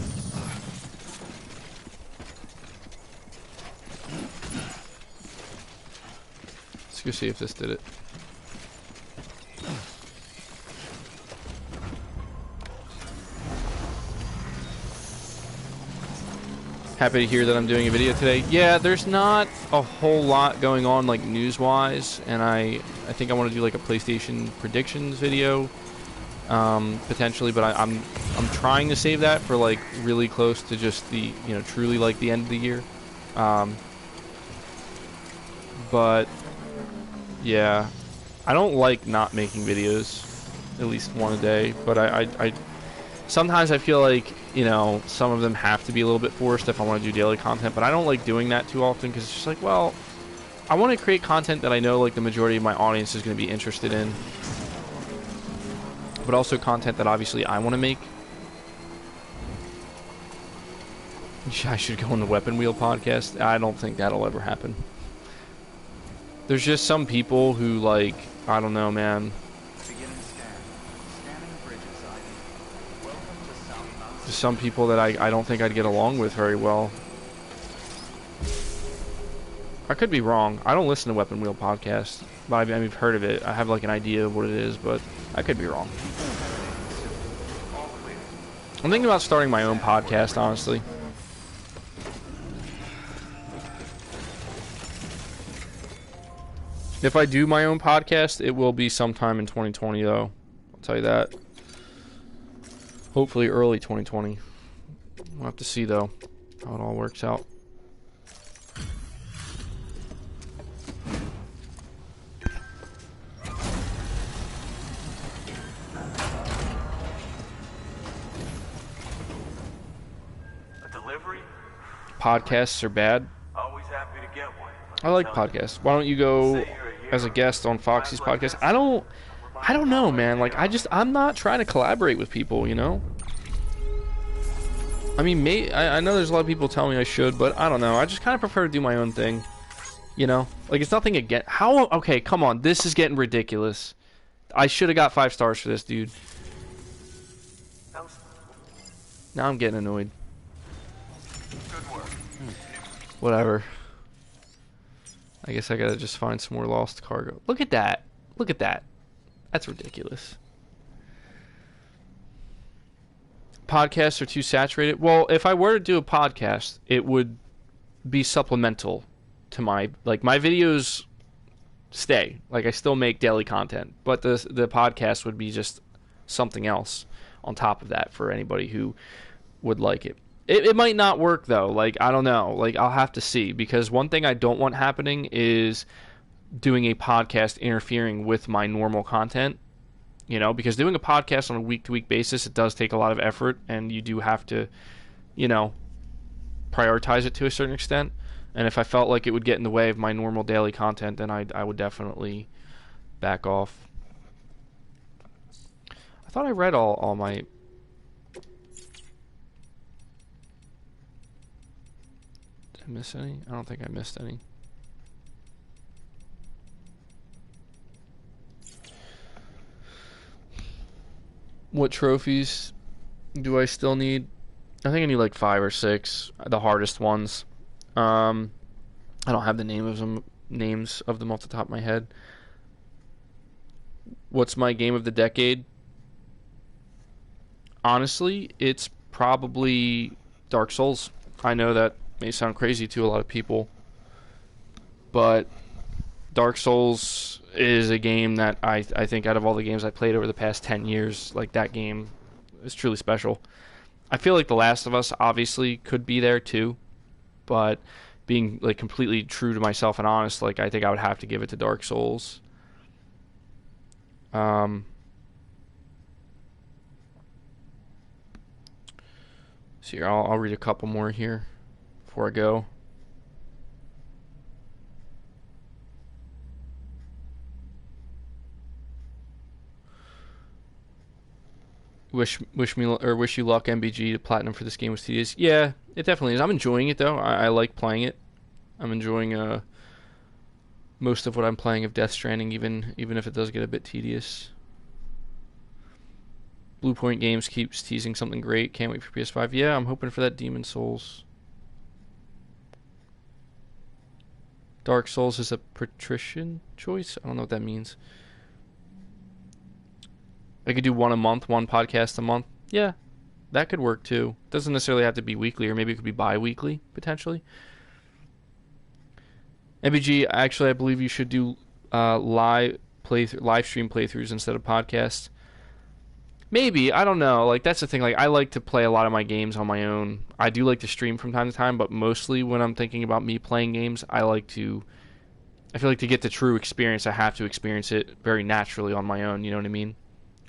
Let's go see if this did it. Happy to hear that I'm doing a video today. Yeah, there's not a whole lot going on, like, news-wise, and I think I want to do, like, a PlayStation predictions video, potentially, but I'm trying to save that for, like, really close to just the, you know, truly, like, the end of the year. But, yeah, I don't like not making videos, at least one a day, but I sometimes I feel like, you know, some of them have to be a little bit forced if I want to do daily content, but I don't like doing that too often because it's just like, well, I want to create content that I know, like, the majority of my audience is going to be interested in, but also content that obviously I want to make. I should go on the Weapon Wheel podcast. I don't think that'll ever happen. There's just some people who, like, I don't know, man. Just some people that I don't think I'd get along with very well. I could be wrong. I don't listen to Weapon Wheel podcast, but I mean, I've heard of it. I have, like, an idea of what it is, but I could be wrong. I'm thinking about starting my own podcast, honestly. If I do my own podcast, it will be sometime in 2020, though. I'll tell you that. Hopefully early 2020. We'll have to see, though, how it all works out. A delivery? Podcasts are bad. Always happy to get one. I like podcasts. Why don't you go as a guest on Foxy's podcast? I don't know, man. Like, I'm not trying to collaborate with people, you know? I mean, I know there's a lot of people telling me I should, but I don't know. I just kind of prefer to do my own thing, you know? Like, it's nothing against... Okay, come on. This is getting ridiculous. I should have got 5 stars for this, dude. Now I'm getting annoyed. Good work. Whatever. I guess I gotta just find some more lost cargo. Look at that. Look at that. That's ridiculous. Podcasts are too saturated. Well, if I were to do a podcast, it would be supplemental to my... Like, my videos stay. Like, I still make daily content. But the podcast would be just something else on top of that for anybody who would like it. It might not work, though. Like, I don't know. Like, I'll have to see. Because one thing I don't want happening is doing a podcast interfering with my normal content. You know, because doing a podcast on a week-to-week basis, it does take a lot of effort. And you do have to, you know, prioritize it to a certain extent. And if I felt like it would get in the way of my normal daily content, then I would definitely back off. I thought I read all my... Miss any? I don't think I missed any. What trophies do I still need? I think I need like 5 or 6, the hardest ones. I don't have the names of them off the top of my head. What's my game of the decade? Honestly, it's probably Dark Souls. I know that may sound crazy to a lot of people, but Dark Souls is a game that I think out of all the games I played over the past 10 years, like, that game is truly special. I feel like The Last of Us obviously could be there too, but being, like, completely true to myself and honest, like, I think I would have to give it to Dark Souls. So here, I'll read a couple more here before I go. Wish you luck, MBG. The platinum for this game was tedious. Yeah, it definitely is. I'm enjoying it though. I like playing it. I'm enjoying most of what I'm playing of Death Stranding, even if it does get a bit tedious. Blue Point Games keeps teasing something great. Can't wait for PS5. Yeah, I'm hoping for that Demon Souls. Dark Souls is a patrician choice? I don't know what that means. I could do one a month, one podcast a month. Yeah, That could work too. Doesn't necessarily have to be weekly, or maybe it could be bi-weekly potentially. MBG, actually, I believe you should do live stream playthroughs instead of podcasts. Maybe, I don't know. Like, that's the thing. Like, I like to play a lot of my games on my own. I do like to stream from time to time, but mostly when I'm thinking about me playing games, I feel like to get the true experience, I have to experience it very naturally on my own. You know what I mean?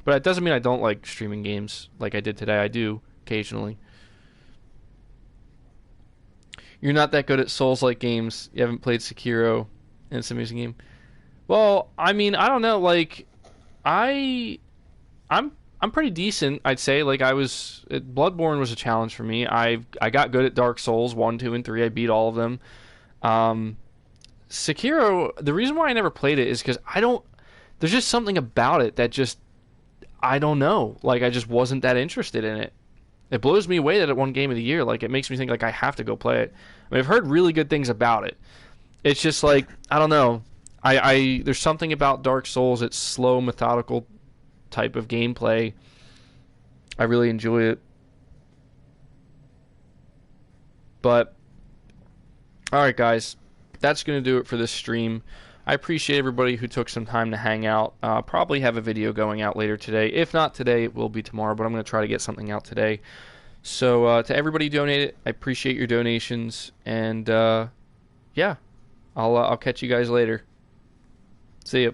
But it doesn't mean I don't like streaming games like I did today. I do occasionally. You're not that good at Souls-like games. You haven't played Sekiro, and it's an amazing game. Well, I mean, I don't know. Like, I'm pretty decent, I'd say. Like, Bloodborne was a challenge for me. I got good at Dark Souls 1, 2, and 3. I beat all of them. Sekiro, the reason why I never played it is because there's just something about it that just, I don't know. Like, I just wasn't that interested in it. It blows me away that it won Game of the Year. Like, it makes me think, like, I have to go play it. I mean, I've heard really good things about it. It's just, like, I don't know. There's something about Dark Souls. It's slow, methodical type of gameplay. I really enjoy it. But, alright, guys. That's going to do it for this stream. I appreciate everybody who took some time to hang out. Probably have a video going out later today. If not today, it will be tomorrow, but I'm going to try to get something out today. So to everybody who donated, I appreciate your donations. And yeah, I'll catch you guys later. See ya.